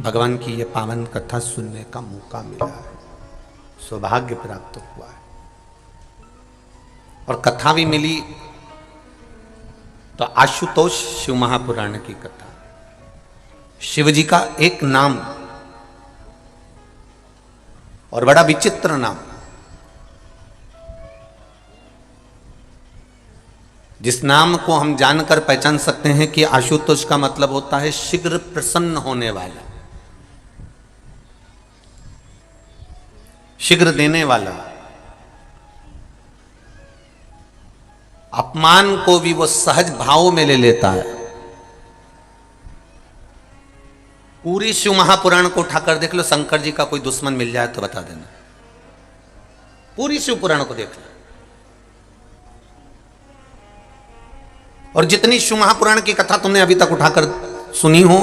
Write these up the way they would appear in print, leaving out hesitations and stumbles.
भगवान की ये पावन कथा सुनने का मौका मिला है, सौभाग्य प्राप्त हुआ है। और कथा भी मिली तो आशुतोष शिव महापुराण की कथा, शिव जी का एक नाम और बड़ा विचित्र नाम, जिस नाम को हम जानकर पहचान सकते हैं कि आशुतोष का मतलब होता है शीघ्र प्रसन्न होने वाला, शीघ्र देने वाला। अपमान को भी वो सहज भाव में ले लेता है। पूरी शिव महापुराण को उठाकर देख लो, शंकर जी का कोई दुश्मन मिल जाए तो बता देना। पूरी शिव पुराण को देख लो, और जितनी शिव महापुराण की कथा तुमने अभी तक उठाकर सुनी हो,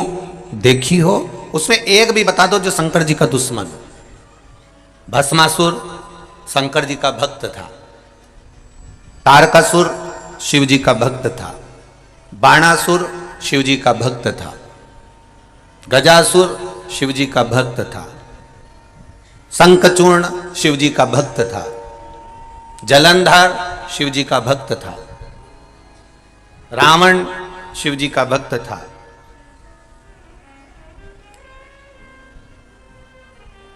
देखी हो, उसमें एक भी बता दो जो शंकर जी का दुश्मन हो। भस्मासुर शंकर जी का भक्त था, तारकासुर शिव जी का भक्त था, बाणासुर शिव जी का भक्त था, गजासुर शिव जी का भक्त था, शंखचूर्ण शिव जी का भक्त था, जलंधर शिव जी का भक्त था, रावण शिव जी का भक्त था।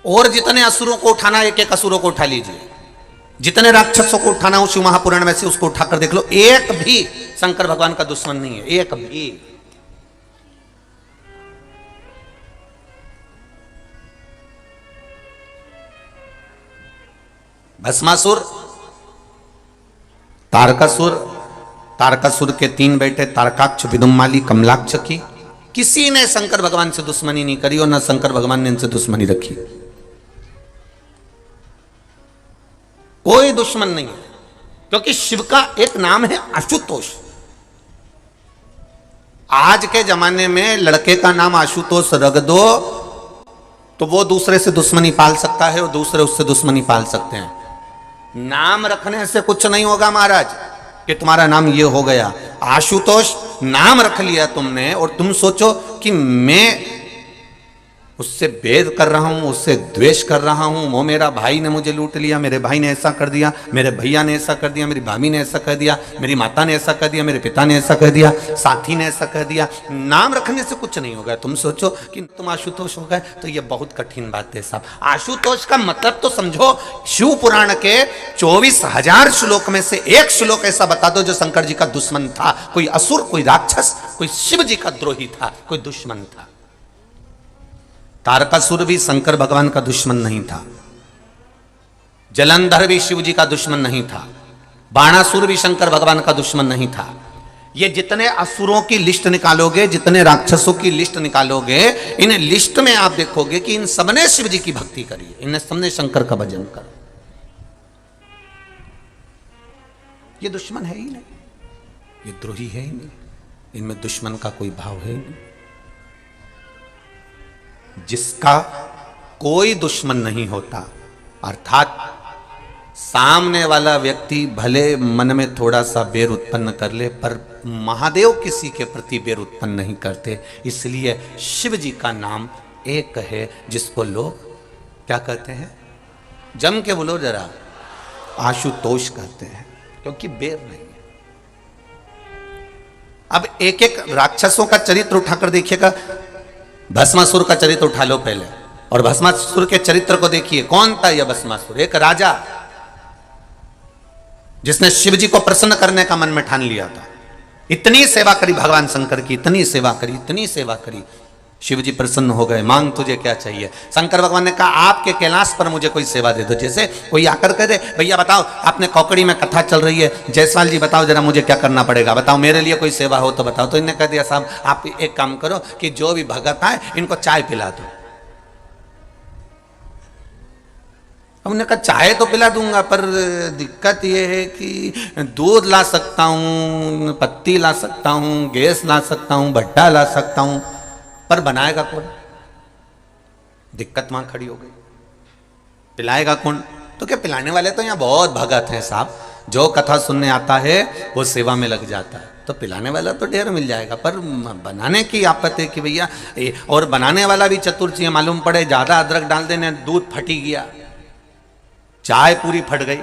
और जितने असुरों को उठाना, एक एक असुरों को उठा लीजिए, जितने राक्षसों को उठाना हो शिव महापुराण में से उसको उठाकर देख लो, एक भी शंकर भगवान का दुश्मन नहीं है, एक भी। भस्मासुर, तारकासुर, तारकासुर के 3 बेटे तारकाक्ष, विदुम्माली, कमलाक्ष की किसी ने शंकर भगवान से दुश्मनी नहीं करी और ना शंकर भगवान ने इनसे दुश्मनी रखी। कोई दुश्मन नहीं है, क्योंकि शिव का एक नाम है आशुतोष। आज के जमाने में लड़के का नाम आशुतोष रख दो तो वो दूसरे से दुश्मनी पाल सकता है और दूसरे उससे दुश्मनी पाल सकते हैं। नाम रखने से कुछ नहीं होगा महाराज कि तुम्हारा नाम ये हो गया। आशुतोष नाम रख लिया तुमने और तुम सोचो कि मैं उससे भेद कर रहा हूं, उससे द्वेष कर रहा हूं, वो मेरा भाई ने मुझे लूट लिया, मेरे भाई ने ऐसा कर दिया, मेरे भैया ने ऐसा कर दिया, मेरी भाभी ने ऐसा कर दिया, मेरी माता ने ऐसा कर दिया, मेरे पिता ने ऐसा कर दिया, साथी ने ऐसा कर दिया। नाम रखने से कुछ नहीं होगा। तुम सोचो कि तुम आशुतोष हो गए तो ये बहुत कठिन बात है साहब। आशुतोष का मतलब तो समझो, शिव पुराण के 24,000 श्लोक में से एक श्लोक ऐसा बता दो जो शंकर जी का दुश्मन था। कोई असुर, कोई राक्षस, कोई शिव जी का द्रोही था, कोई दुश्मन था। तारकासुर भी शंकर भगवान का दुश्मन नहीं था, जलंधर भी शिव जी का दुश्मन नहीं था, बाणासुर भी शंकर भगवान का दुश्मन नहीं था। ये जितने असुरों की लिस्ट निकालोगे, जितने राक्षसों की लिस्ट निकालोगे, इन लिस्ट में आप देखोगे कि इन सबने शिव जी की भक्ति करी है, इन सबने शंकर का भजन करा। ये दुश्मन है ही नहीं, ये द्रोही है ही नहीं, इनमें दुश्मन का कोई भाव है ही नहीं। जिसका कोई दुश्मन नहीं होता, अर्थात सामने वाला व्यक्ति भले मन में थोड़ा सा बैर उत्पन्न कर ले, पर महादेव किसी के प्रति बैर उत्पन्न नहीं करते। इसलिए शिव जी का नाम एक है जिसको लोग क्या कहते हैं, जम के बोलो जरा, आशुतोष कहते हैं, क्योंकि बैर नहीं है। अब एक एक राक्षसों का चरित्र उठाकर देखिएगा। भस्मासुर का चरित्र उठा लो पहले, और भस्मासुर के चरित्र को देखिए। कौन था यह भस्मासुर? एक राजा जिसने शिव जी को प्रसन्न करने का मन में ठान लिया था। इतनी सेवा करी भगवान शंकर की, इतनी सेवा करी, इतनी सेवा करी, शिव जी प्रसन्न हो गए। मांग तुझे क्या चाहिए? शंकर भगवान ने कहा आपके कैलाश पर मुझे कोई सेवा दे दो। जैसे कोई आकर कह दे भैया बताओ, आपने कौकड़ी में कथा चल रही है, जयसवाल जी बताओ जरा मुझे क्या करना पड़ेगा, बताओ मेरे लिए कोई सेवा हो तो बताओ। तो इन्होंने कह दिया साहब आप एक काम करो कि जो भी भगत आए इनको चाय पिला दो। हमने कहा चाय तो पिला दूंगा, पर दिक्कत यह है कि दूध ला सकता हूँ, पत्ती ला सकता हूँ, गैस ला सकता हूँ, भट्टा ला सकता हूँ, पर बनाएगा कौन? दिक्कत वहां खड़ी हो गई। पिलाएगा कौन? तो क्या पिलाने वाले तो यहाँ बहुत भगत हैं साहब, जो कथा सुनने आता है वो सेवा में लग जाता है। तो पिलाने वाला तो ढेर मिल जाएगा, पर बनाने की आपत्ति कि भैया, और बनाने वाला भी चतुर चाहिए। मालूम पड़े ज्यादा अदरक डाल देने, दूध फटी गया, चाय पूरी फट गई,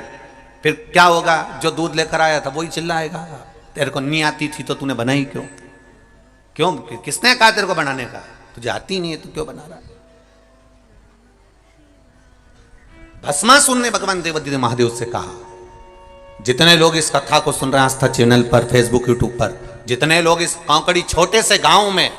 फिर क्या होगा? जो दूध लेकर आया था वही चिल्लाएगा, तेरे को नहीं आती थी तो तूने बनाई क्यों? क्यों? किसने कहा तेरे को बनाने का? तुझे आती नहीं है तो क्यों बना रहा? भस्मासुर ने भगवान देवादिदेव महादेव से कहा, जितने लोग इस कथा को सुन रहे हैं आस्था चैनल पर, फेसबुक, यूट्यूब पर, जितने लोग इस कांकड़ी छोटे से गांव में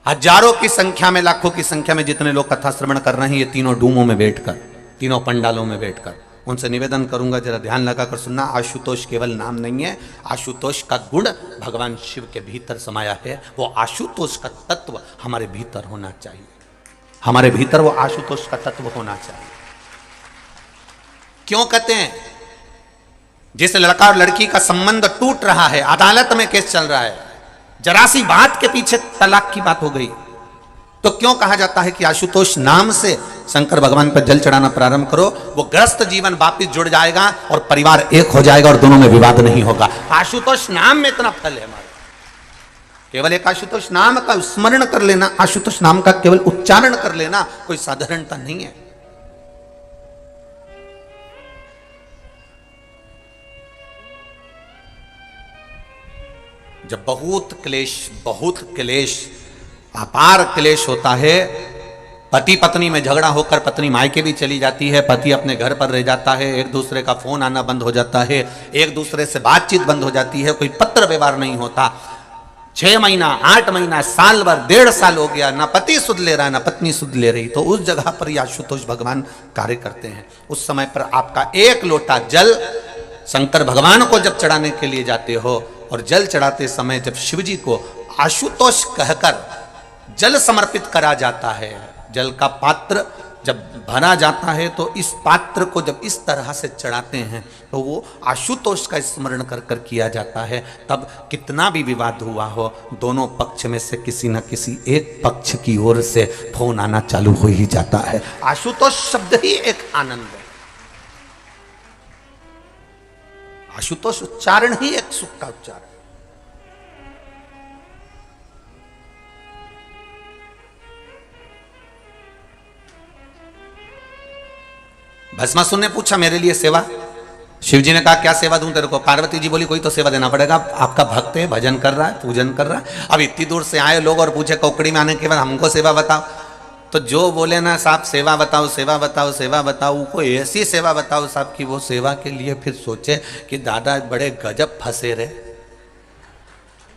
हजारों की संख्या में, लाखों की संख्या में जितने लोग कथा श्रवण कर रहे हैं, ये तीनों डूमों में बैठकर, तीनों पंडालों में बैठकर, उनसे निवेदन करूंगा जरा ध्यान लगाकर सुनना। आशुतोष केवल नाम नहीं है, आशुतोष का गुण भगवान शिव के भीतर समाया है। वो आशुतोष का तत्व हमारे भीतर होना चाहिए, हमारे भीतर वो आशुतोष का तत्व होना चाहिए। क्यों कहते हैं? जिस लड़का और लड़की का संबंध टूट रहा है, अदालत में केस चल रहा है, जरा सी बात के पीछे तलाक की बात हो गई, तो क्यों कहा जाता है कि आशुतोष नाम से शंकर भगवान पर जल चढ़ाना प्रारंभ करो? वो ग्रस्त जीवन वापिस जुड़ जाएगा और परिवार एक हो जाएगा और दोनों में विवाद नहीं होगा। आशुतोष नाम में इतना फल है हमारे। केवल एक आशुतोष नाम का स्मरण कर लेना, आशुतोष नाम का केवल उच्चारण कर लेना कोई साधारणता नहीं है। जब बहुत क्लेश, अपार क्लेश होता है, पति पत्नी में झगड़ा होकर पत्नी मायके भी चली जाती है, पति अपने घर पर रह जाता है, एक दूसरे का फोन आना बंद हो जाता है, एक दूसरे से बातचीत बंद हो जाती है, कोई पत्र व्यवहार नहीं होता, 6 महीना, 8 महीना, साल भर, 1.5 साल हो गया, ना पति सुध ले रहा है ना पत्नी सुध ले रही, तो उस जगह पर ये आशुतोष भगवान कार्य करते हैं। उस समय पर आपका एक लोटा जल शंकर भगवान को जब चढ़ाने के लिए जाते हो, और जल चढ़ाते समय जब शिव जी को आशुतोष कहकर जल समर्पित करा जाता है, जल का पात्र जब भरा जाता है, तो इस पात्र को जब इस तरह से चढ़ाते हैं तो वो आशुतोष का स्मरण कर कर किया जाता है। तब कितना भी विवाद हुआ हो, दोनों पक्ष में से किसी न किसी एक पक्ष की ओर से फोन आना चालू हो ही जाता है। आशुतोष शब्द ही एक आनंद है, आशुतोष उच्चारण ही एक सुख का उच्चारण। भस्मासुर ने पूछा मेरे लिए सेवा। शिव जी ने कहा क्या सेवा दूं तेरे को? पार्वती जी बोली कोई तो सेवा देना पड़ेगा, आपका भक्त है, भजन कर रहा है, पूजन कर रहा है। अब इतनी दूर से आए लोग और पूछे कोकड़ी में आने के बाद हमको सेवा बताओ, तो जो बोले ना साहब सेवा बताओ, सेवा बताओ, सेवा बताओ, कोई ऐसी सेवा बताओ साहब कि वो सेवा के लिए फिर सोचे कि दादा बड़े गजब फंसे रे,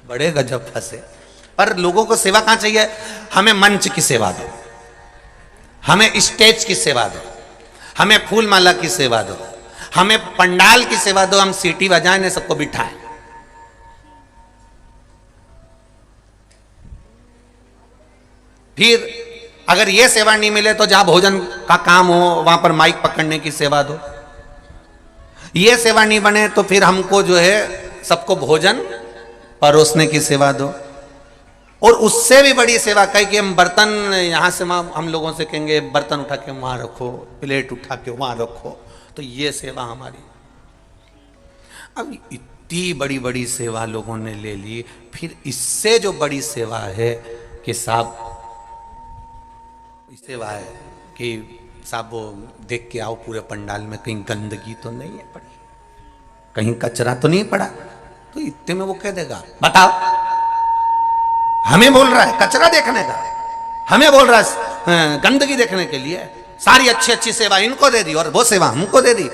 बड़े गजब फंसे। पर लोगों को सेवा कहाँ चाहिए? हमें मंच की सेवा दो, हमें स्टेज की सेवा दो, हमें फूल माला की सेवा दो, हमें पंडाल की सेवा दो, हम सीटी बजाएं ने सबको बिठाएं। फिर अगर ये सेवा नहीं मिले तो जहां भोजन का काम हो वहां पर माइक पकड़ने की सेवा दो। ये सेवा नहीं बने तो फिर हमको जो है सबको भोजन परोसने की सेवा दो। और उससे भी बड़ी सेवा कही कि हम बर्तन यहां से हम लोगों से कहेंगे बर्तन उठा के वहां रखो, प्लेट उठा के वहां रखो, तो ये सेवा हमारी। अब इतनी बड़ी बड़ी सेवा लोगों ने ले ली, फिर इससे जो बड़ी सेवा है कि साहब सेवा है कि साहब वो देख के आओ पूरे पंडाल में कहीं गंदगी तो नहीं है पड़ी, कहीं कचरा तो नहीं पड़ा, तो इतने में वो कह देगा बताओ, हमें बोल रहा है कचरा देखने का, हमें बोल रहा है गंदगी देखने के लिए, सारी अच्छी अच्छी सेवा इनको दे दी और वो सेवा हमको दे दी।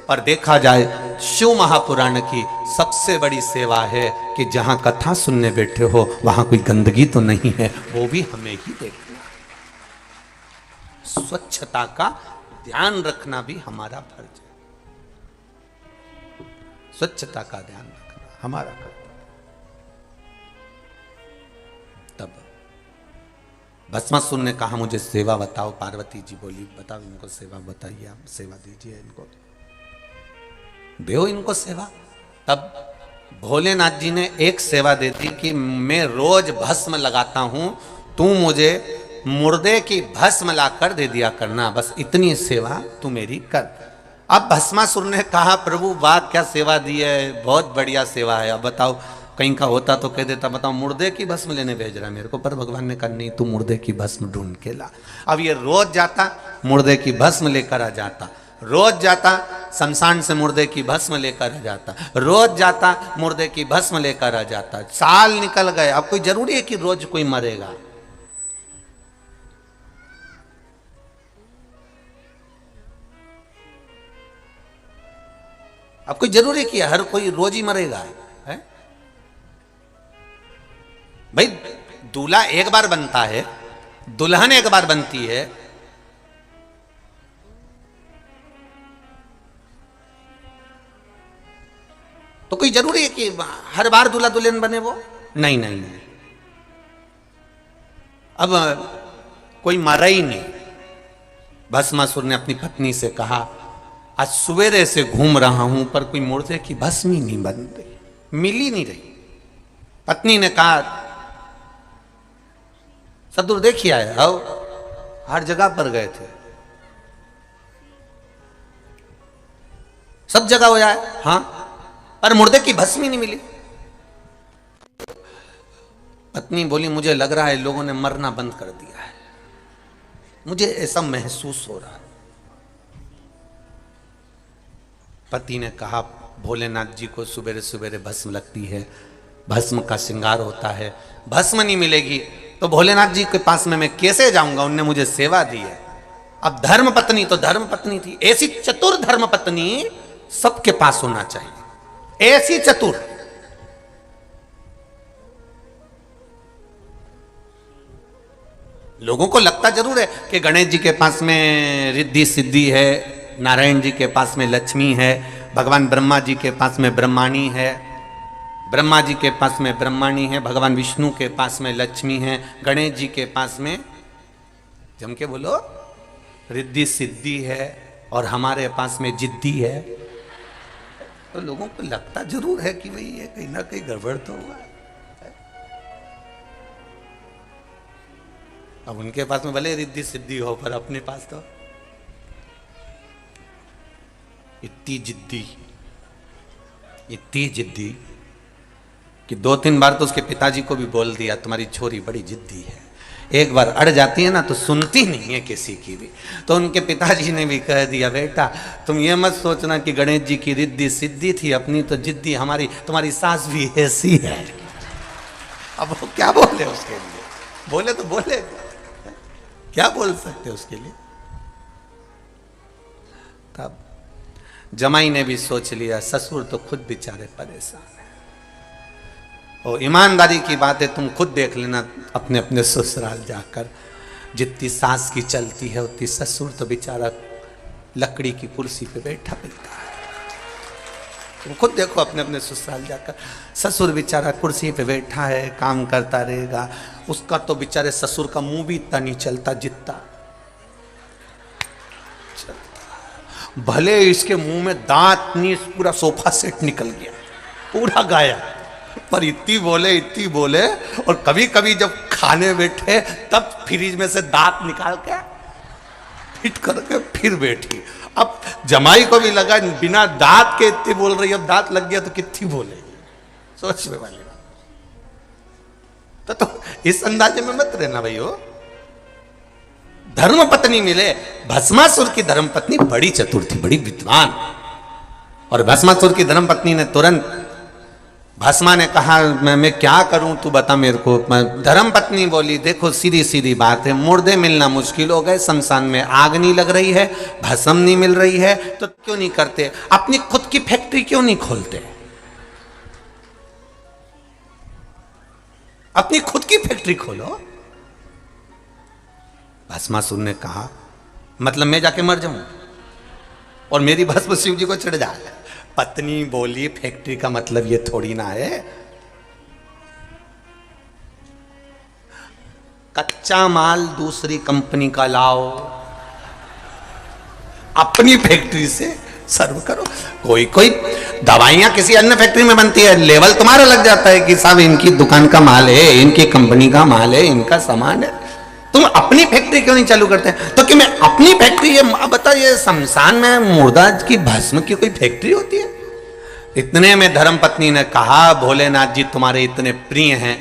पर देखा जाए शिव महापुराण की सबसे बड़ी सेवा है कि जहां कथा सुनने बैठे हो वहां कोई गंदगी तो नहीं है, वो भी हमें ही देखना। स्वच्छता का ध्यान रखना भी हमारा फर्ज है, स्वच्छता का ध्यान रखना हमारा फर्ज। तब भस्मासुर ने कहा मुझे सेवा बताओ। पार्वती जी बोली बताओ इनको सेवा बताइए, आप सेवा दीजिए, इनको दो इनको सेवा। तब भोलेनाथ जी ने एक सेवा दे दी कि मैं रोज भस्म लगाता हूं, तू मुझे मुर्दे की भस्म लाकर दे दिया करना, बस इतनी सेवा तू मेरी कर। अब भस्मासुर ने कहा प्रभु वाह क्या सेवा दी है, बहुत बढ़िया सेवा है, अब बताओ कहीं का होता तो कह देता बताओ मुर्दे की भस्म लेने भेज रहा है मेरे को, पर भगवान ने कहा नहीं तू मुर्दे की भस्म ढूंढ के ला। अब ये रोज जाता मुर्दे की भस्म लेकर आ जाता, रोज जाता शमशान से मुर्दे की भस्म लेकर आ जाता, रोज जाता मुर्दे की भस्म लेकर आ जाता। साल निकल गए, अब कोई जरूरी है कि रोज कोई मरेगा? अब कोई जरूरी है कि हर कोई रोज ही मरेगा है? भाई दूल्हा एक बार बनता है, दुल्हन एक बार बनती है, तो कोई जरूरी है कि हर बार दूल्हा दुल्हन बने वो? नहीं नहीं नहीं। अब कोई मरा ही नहीं। भस्मासुर ने अपनी पत्नी से कहा आज सवेरे से घूम रहा हूं पर कोई मुर्दे की भस्म ही नहीं बन रही, मिल ही नहीं रही। पत्नी ने कहा सदुर देखिए आए, आओ हर जगह पर गए थे, सब जगह हो जाए हाँ, पर मुर्दे की भस्म ही नहीं मिली। पत्नी बोली मुझे लग रहा है लोगों ने मरना बंद कर दिया है, मुझे ऐसा महसूस हो रहा है। पति ने कहा भोलेनाथ जी को सुबेरे सुबेरे भस्म लगती है, भस्म का श्रृंगार होता है, भस्म नहीं मिलेगी तो भोलेनाथ जी के पास में मैं कैसे जाऊंगा, उनने मुझे सेवा दी है। अब धर्म पत्नी तो धर्म पत्नी थी, ऐसी चतुर धर्म पत्नी सबके पास होना चाहिए, ऐसी चतुर। लोगों को लगता जरूर है कि गणेश जी के पास में रिद्धि सिद्धि है, नारायण जी के पास में लक्ष्मी है, भगवान ब्रह्मा जी के पास में ब्रह्माणी है, ब्रह्मा जी के पास में ब्रह्माणी है, भगवान विष्णु के पास में लक्ष्मी है, गणेश जी के पास में जम के बोलो रिद्धि सिद्धि है, और हमारे पास में जिद्दी है। तो लोगों को लगता जरूर है कि भाई ये कहीं ना कहीं गड़बड़ तो हुआ है। अब उनके पास में भले रिद्धि सिद्धि हो पर अपने पास तो इतनी जिद्दी कि 2-3 बार तो उसके पिताजी को भी बोल दिया तुम्हारी छोरी बड़ी जिद्दी है, एक बार अड़ जाती है ना तो सुनती नहीं है किसी की भी। तो उनके पिताजी ने भी कह दिया बेटा तुम ये मत सोचना कि गणेश जी की रिद्धि सिद्धि थी, अपनी तो जिद्दी हमारी, तुम्हारी सास भी ऐसी है। अब वो क्या बोले उसके लिए, बोले तो बोले, क्या बोल सकते उसके लिए। तब जमाई ने भी सोच लिया ससुर तो खुद बेचारे परेशान है, और ईमानदारी की बात है तुम खुद देख लेना अपने अपने ससुराल जाकर, जितनी सास की चलती है उतनी ससुर तो बेचारा लकड़ी की कुर्सी पे बैठा मिलता है। तुम खुद देखो अपने अपने ससुराल जाकर, ससुर बेचारा कुर्सी पे बैठा है काम करता रहेगा, उसका तो बेचारे ससुर का मुंह भी इतना नहीं चलता जितना, भले इसके मुंह में दांत नहीं, पूरा सोफा सेट निकल गया पूरा गाया, पर इतनी बोले, और कभी कभी जब खाने बैठे तब फ्रिज में से दांत निकाल के फिट करके फिर बैठी। अब जमाई को भी लगा बिना दांत के इतनी बोल रही, अब दांत लग गया तो कितनी बोलेगी, सोचने वाली बात। तो इस अंदाजे में मत रहना भाइयों। धर्म पत्नी मिले, भस्मासुर की धर्म पत्नी बड़ी चतुर थी, बड़ी विद्वान, और भस्मासुर की धर्म पत्नी ने तुरंत, भस्मा ने कहा मैं क्या करूं तू बता मेरे को। धर्म पत्नी बोली देखो सीधी सीधी बात है, मुर्दे मिलना मुश्किल हो गए, शमशान में आग नहीं लग रही है, भस्म नहीं मिल रही है, तो क्यों नहीं करते अपनी खुद की फैक्ट्री, क्यों नहीं खोलते अपनी खुद की फैक्ट्री खोलो। भस्मासुर ने कहा मतलब मैं जाके मर जाऊं और मेरी भस्म शिव जी को चढ़ जाए। पत्नी बोली फैक्ट्री का मतलब ये थोड़ी ना है, कच्चा माल दूसरी कंपनी का लाओ, अपनी फैक्ट्री से सर्व करो। कोई कोई दवाइयां किसी अन्य फैक्ट्री में बनती है, लेवल तुम्हारा लग जाता है कि साहब इनकी दुकान का माल है, इनकी कंपनी का माल है, इनका सामान है, तुम अपनी फैक्ट्री क्यों नहीं चालू करते? तो कि मैं अपनी फैक्ट्री, ये बता, ये शमशान में मुर्दा की भस्म की कोई फैक्ट्री होती है? इतने में धर्मपत्नी ने कहा, भोलेनाथ जी तुम्हारे इतने प्रिय हैं,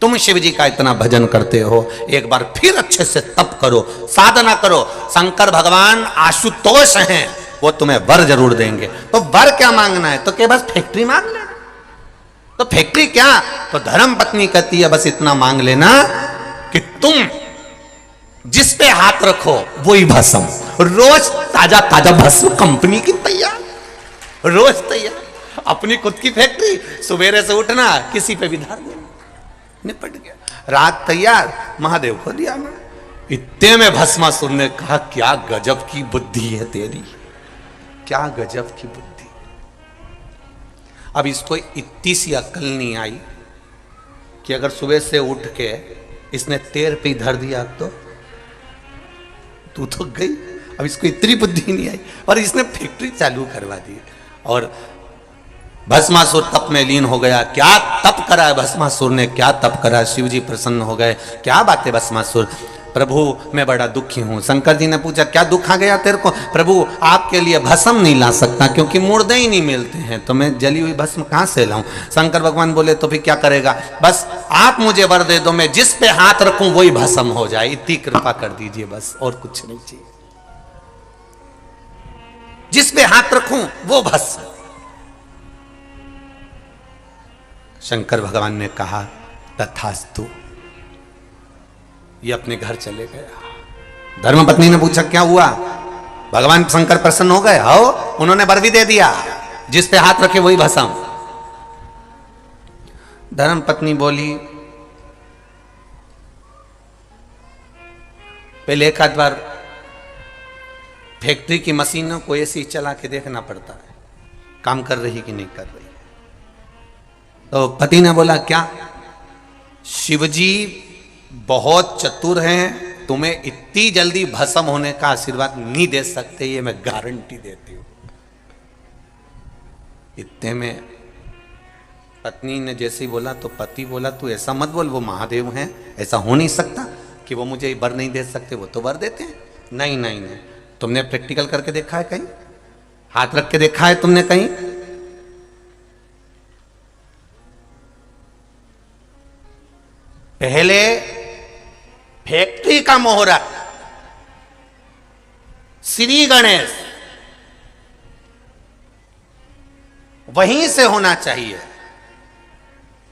तुम शिव जी का इतना भजन करते हो, एक बार फिर अच्छे से तप करो, साधना करो। शंकर भगवान आशुतोष हैं, वो तुम्हें वर जरूर देंगे। तो वर क्या मांगना है? तो क्या बस फैक्ट्री मांग लेना? तो फैक्ट्री क्या? तो धर्मपत्नी कहती है बस इतना मांग लेना कि तुम जिस पे हाथ रखो वही भस्म, रोज ताजा ताजा भस्म कंपनी की तैयार, रोज तैयार। अपनी खुद की फैक्ट्री, सवेरे से उठना, किसी पे भी धार देना, निपट गया। रात तैयार, महादेव को दिया मैं। इतने में भस्मासुर ने कहा, क्या गजब की बुद्धि है तेरी, क्या गजब की बुद्धि। अब इसको इतनी सी अक्ल नहीं आई कि अगर सुबह से उठ के इसने तेर पे धर दिया तो तू तो गई। अब इसको इतनी बुद्धि नहीं आई और इसने फैक्ट्री चालू करवा दी। और भस्मासुर तप में लीन हो गया। क्या तप करा है भस्मासुर ने, क्या तप करा। शिव जी प्रसन्न हो गए। क्या बात है भस्मासुर, प्रभु मैं बड़ा दुखी हूं। शंकर जी ने पूछा, क्या दुख आ गया तेरे को? प्रभु आपके लिए भस्म नहीं ला सकता क्योंकि मुर्दे ही नहीं मिलते हैं, तो मैं जली हुई भस्म कहां से लाऊं? शंकर भगवान बोले, तो फिर क्या करेगा? बस आप मुझे वर दे दो, मैं जिस पे हाथ रखूं वही भस्म हो जाए, इतनी कृपा कर दीजिए बस, और कुछ नहीं चाहिए। जिस पे हाथ रखूं वो भस्म। शंकर भगवान ने कहा, तथास्तु। ये अपने घर चले गया। धर्मपत्नी ने पूछा, क्या हुआ? भगवान शंकर प्रसन्न हो गए? आओ, उन्होंने वर भी दे दिया, जिस पे हाथ रखे वही भस्म। धर्मपत्नी बोली, पहले एक आध बार फैक्ट्री की मशीनों को ऐसे ही चला के देखना पड़ता है, काम कर रही कि नहीं कर रही। तो पति ने बोला, क्या? शिवजी बहुत चतुर हैं, तुम्हें इतनी जल्दी भस्म होने का आशीर्वाद नहीं दे सकते, ये मैं गारंटी देती हूं। इतने में पत्नी ने जैसे ही बोला तो पति बोला, तू ऐसा मत बोल, वो महादेव हैं, ऐसा हो नहीं सकता कि वो मुझे वर नहीं दे सकते, वो तो वर देते हैं। नहीं नहीं नहीं, तुमने प्रैक्टिकल करके देखा है कहीं? हाथ रख के देखा है तुमने कहीं? पहले फैक्ट्री का मोहरा श्री गणेश वहीं से होना चाहिए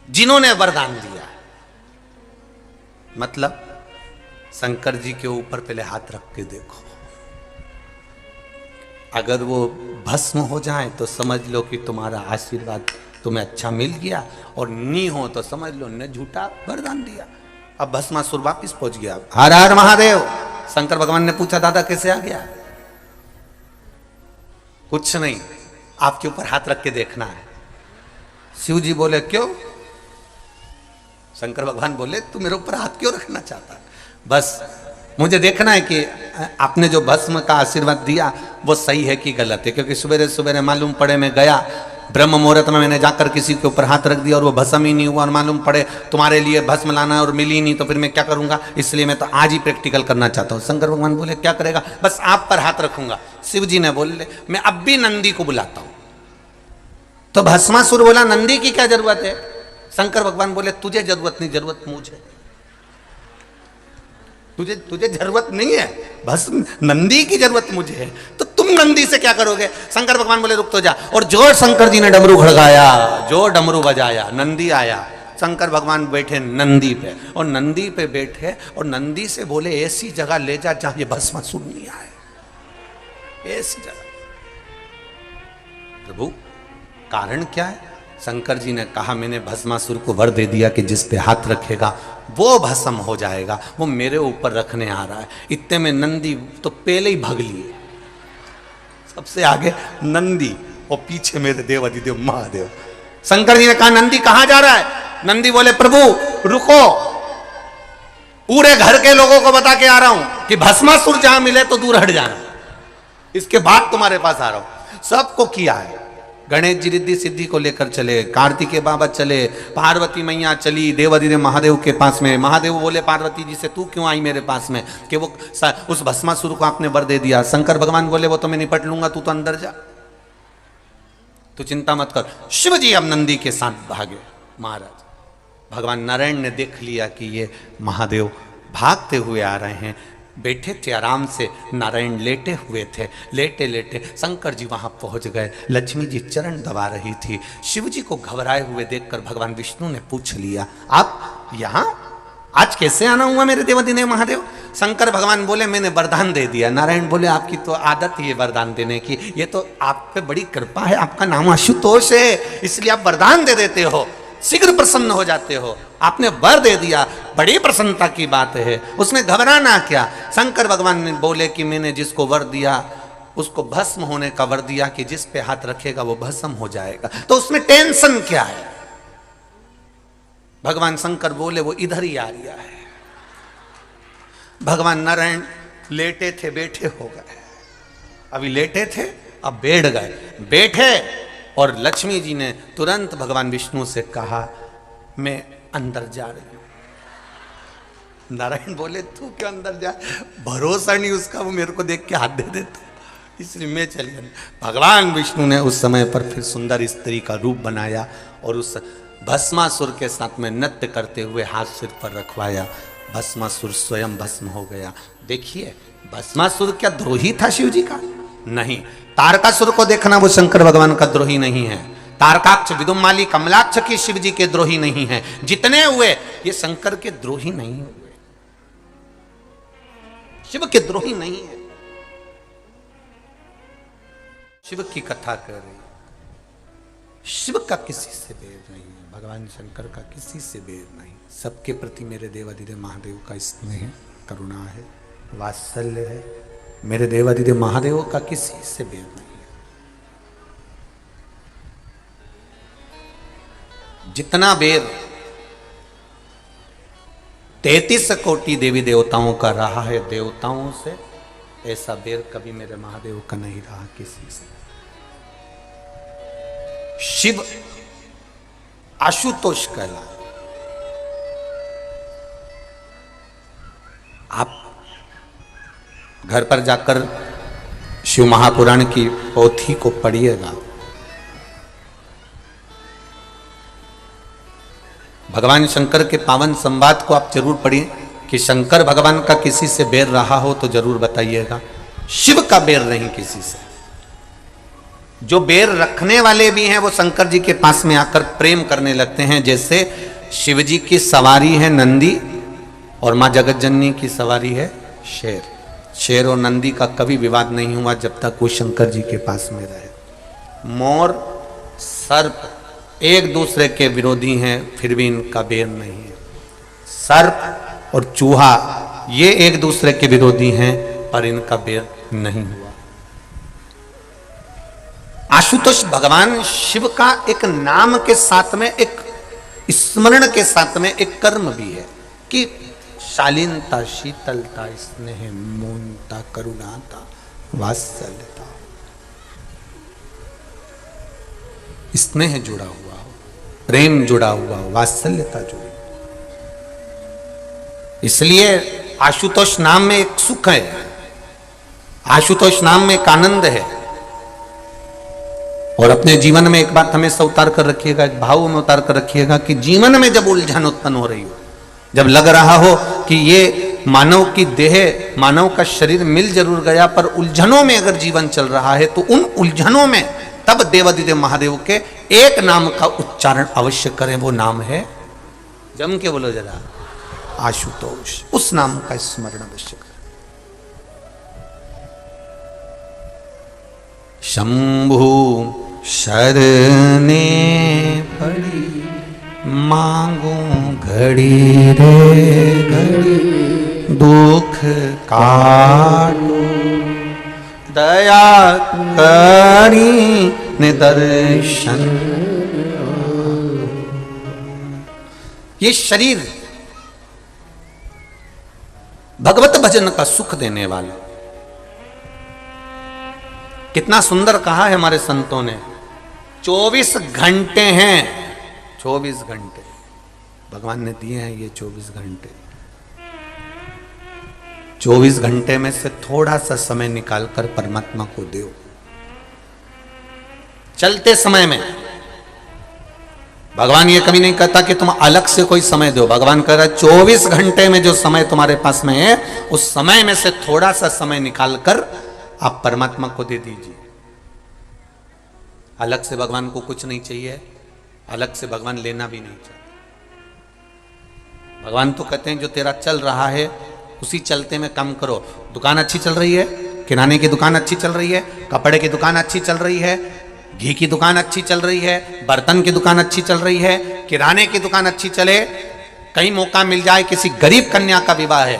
जिन्होंने वरदान दिया। मतलब शंकर जी के ऊपर पहले हाथ रख के देखो, अगर वो भस्म हो जाए तो समझ लो कि तुम्हारा आशीर्वाद तुम्हें अच्छा मिल गया, और नहीं हो तो समझ लो ने झूठा वरदान दिया। अब भस्मासुर वापिस पहुंच गया। हर हर महादेव। शंकर भगवान ने पूछा, दादा कैसे आ गया? कुछ नहीं, आपके ऊपर हाथ रख के देखना है। शिव जी बोले, क्यों? शंकर भगवान बोले, तू मेरे ऊपर हाथ क्यों रखना चाहता? बस मुझे देखना है कि आपने जो भस्म का आशीर्वाद दिया वो सही है कि गलत है, क्योंकि सवेरे सवेरे मालूम पड़े मैं गया ब्रह्म मुहूर्त में, मैंने जाकर किसी के ऊपर हाथ रख दिया और वो भस्म ही नहीं हुआ, और मालूम पड़े तुम्हारे लिए भस्म लाना और मिली नहीं, तो फिर मैं क्या करूंगा? इसलिए मैं तो आज ही प्रैक्टिकल करना चाहता हूँ। शंकर भगवान बोले, क्या करेगा? बस आप पर हाथ रखूंगा। शिव जी ने बोले, मैं अब भी नंदी को बुलाता हूं। तो भस्मासुर बोला, नंदी की क्या जरूरत है? शंकर भगवान बोले, तुझे जरूरत नहीं, जरूरत मुझे। तुझे जरूरत नहीं है, बस नंदी की जरूरत मुझे है। तो तुम नंदी से क्या करोगे? शंकर भगवान बोले, रुक तो जा। और जो शंकर जी ने डमरू खड़काया, जो डमरू बजाया, नंदी आया। शंकर भगवान बैठे नंदी पे, और नंदी पे बैठे और नंदी से बोले, ऐसी जगह ले जा जहां ये भस्मासुर नहीं आए, ऐसी जगह। प्रभु कारण क्या है? शंकर जी ने कहा, मैंने भस्मासुर को वर दे दिया कि जिस पे हाथ रखेगा वो भस्म हो जाएगा, वो मेरे ऊपर रखने आ रहा है। इतने में नंदी तो पहले ही भाग लिए, सबसे आगे नंदी और पीछे मेरे देव अधिदेव महादेव। शंकर जी ने कहा, नंदी कहां जा रहा है? नंदी बोले, प्रभु रुको, पूरे घर के लोगों को बता के आ रहा हूं कि भस्मासुर जहां मिले तो दूर हट जाना, इसके बाद तुम्हारे पास आ रहा हूं। सबको किया है, गणेश जी रिद्धि सिद्धि को लेकर चले, कार्तिकेय बाबा चले, पार्वती मैया चली देवाधिदेव महादेव के पास में। महादेव बोले पार्वती जी से, तू क्यों आई मेरे पास में, कि वो उस भस्मासुर को आपने वर दे दिया। शंकर भगवान बोले वो तो मैं निपट लूंगा, तू तो अंदर जा, तू चिंता मत कर। शिव जी अब नंदी के साथ भागे। महाराज भगवान नारायण ने देख लिया कि ये महादेव भागते हुए आ रहे हैं। बैठे थे आराम से, नारायण लेटे हुए थे। लेटे लेटे शंकर जी वहां पहुंच गए। लक्ष्मी जी चरण दबा रही थी। शिव जी को घबराए हुए देखकर भगवान विष्णु ने पूछ लिया, आप यहां आज कैसे आना हुआ मेरे देवाधिदेव महादेव। शंकर भगवान बोले मैंने वरदान दे दिया। नारायण बोले आपकी तो आदत ही है वरदान देने की, ये तो आप पे बड़ी कृपा है, आपका नाम आशुतोष है, इसलिए आप वरदान दे देते हो, शीघ्र प्रसन्न हो जाते हो, आपने वर दे दिया, बड़ी प्रसन्नता की बात है, उसमें घबराना क्या। शंकर भगवान ने बोले कि मैंने जिसको वर दिया उसको भस्म होने का वर दिया, कि जिस पे हाथ रखेगा वो भस्म हो जाएगा, तो उसमें टेंशन क्या है। भगवान शंकर बोले वो इधर ही आ रहा है। भगवान नारायण लेटे थे, बैठे हो गए। अभी लेटे थे, अब बैठ गए। बैठे और लक्ष्मी जी ने तुरंत भगवान विष्णु से कहा मैं अंदर जा रही हूं। नारायण बोले तू क्यों अंदर जा, भरोसा नहीं उसका, वो मेरे को देख के हाथ दे देता, इसलिए मैं चली गई। भगवान विष्णु ने उस समय पर फिर सुंदर स्त्री का रूप बनाया और उस भस्मासुर के साथ में नृत्य करते हुए हाथ सिर पर रखवाया। भस्मासुर स्वयं भस्म हो गया। देखिए भस्मासुर क्या द्रोही था शिव जी का? नहीं। तारकासुर को देखना, वो शंकर भगवान का द्रोही नहीं है। तारकाक्ष, विदुमाली, कमलाक्ष के शिव जी के द्रोही नहीं है। जितने हुए ये शंकर के द्रोही नहीं हुए, शिव के द्रोही नहीं है। शिव की कथा कर रही, शिव का किसी से भेद नहीं है, भगवान शंकर का किसी से भेद नहीं। सबके प्रति मेरे देवाधिदेव महादेव का स्नेह, करुणा है, वात्सल्य है। मेरे देवाधिदेव महादेव का किसी से भेद नहीं है। जितना बेर 33 कोटि देवी देवताओं का रहा है देवताओं से, ऐसा बेर कभी मेरे महादेव का नहीं रहा किसी से। शिव आशुतोष कहला। आप घर पर जाकर शिव महापुराण की पोथी को पढ़िएगा। भगवान शंकर के पावन संवाद को आप जरूर पढ़िए कि शंकर भगवान का किसी से बैर रहा हो तो जरूर बताइएगा। शिव का बैर नहीं किसी से। जो बैर रखने वाले भी हैं वो शंकर जी के पास में आकर प्रेम करने लगते हैं। जैसे शिव जी की सवारी है नंदी और मां जगत जननी की सवारी है शेर। शेर और नंदी का कभी विवाद नहीं हुआ जब तक वो शंकर जी के पास में रहे। मोर, सर्प एक दूसरे के विरोधी हैं, फिर भी इनका बैर नहीं है। सर्प और चूहा ये एक दूसरे के विरोधी हैं, पर इनका बैर नहीं हुआ। आशुतोष भगवान शिव का एक नाम के साथ में, एक स्मरण के साथ में एक कर्म भी है कि शालीनता, शीतलता, स्नेह, मौनता, करुणाता, वात्सल्यता, स्नेह जुड़ा हुआ हो, प्रेम जुड़ा हुआ हो, वात्सल्यता जुड़ी। इसलिए आशुतोष नाम में एक सुख है, आशुतोष नाम में एक आनंद है। और अपने जीवन में एक बात हमेशा उतार कर रखिएगा, एक भाव में उतार कर रखिएगा कि जीवन में जब उलझन उत्पन्न हो रही हो, जब लग रहा हो कि ये मानव की देह, मानव का शरीर मिल जरूर गया, पर उलझनों में अगर जीवन चल रहा है, तो उन उलझनों में तब देवाधिदेव महादेव के एक नाम का उच्चारण अवश्य करें। वो नाम है, जम के बोलो जरा, आशुतोष। उस नाम का स्मरण अवश्य करें। शंभु शरणे पड़ी मांगू घड़ी रे घड़ी, दुख काटो दया करी निदर्शन। ये शरीर भगवत भजन का सुख देने वाला, कितना सुंदर कहा है हमारे संतों ने 24 घंटे हैं, 24 घंटे भगवान ने दिए हैं ये 24 घंटे। 24 घंटे में से थोड़ा सा समय निकालकर परमात्मा को दो। चलते समय में भगवान ये कभी नहीं कहता कि तुम अलग से कोई समय दो। भगवान कह रहा है 24 घंटे में जो समय तुम्हारे पास में है, उस समय में से थोड़ा सा समय निकालकर आप परमात्मा को दे दीजिए। अलग से भगवान को कुछ नहीं चाहिए, अलग से भगवान लेना भी नहीं चाहते। भगवान तो कहते हैं जो तेरा चल रहा है उसी चलते में कम करो। दुकान अच्छी चल रही है, किराने की दुकान अच्छी चल रही है, कपड़े की दुकान अच्छी चल रही है, घी की दुकान अच्छी चल रही है, बर्तन की दुकान अच्छी चल रही है, किराने की दुकान अच्छी चले। कहीं मौका मिल जाए, किसी गरीब कन्या का विवाह है,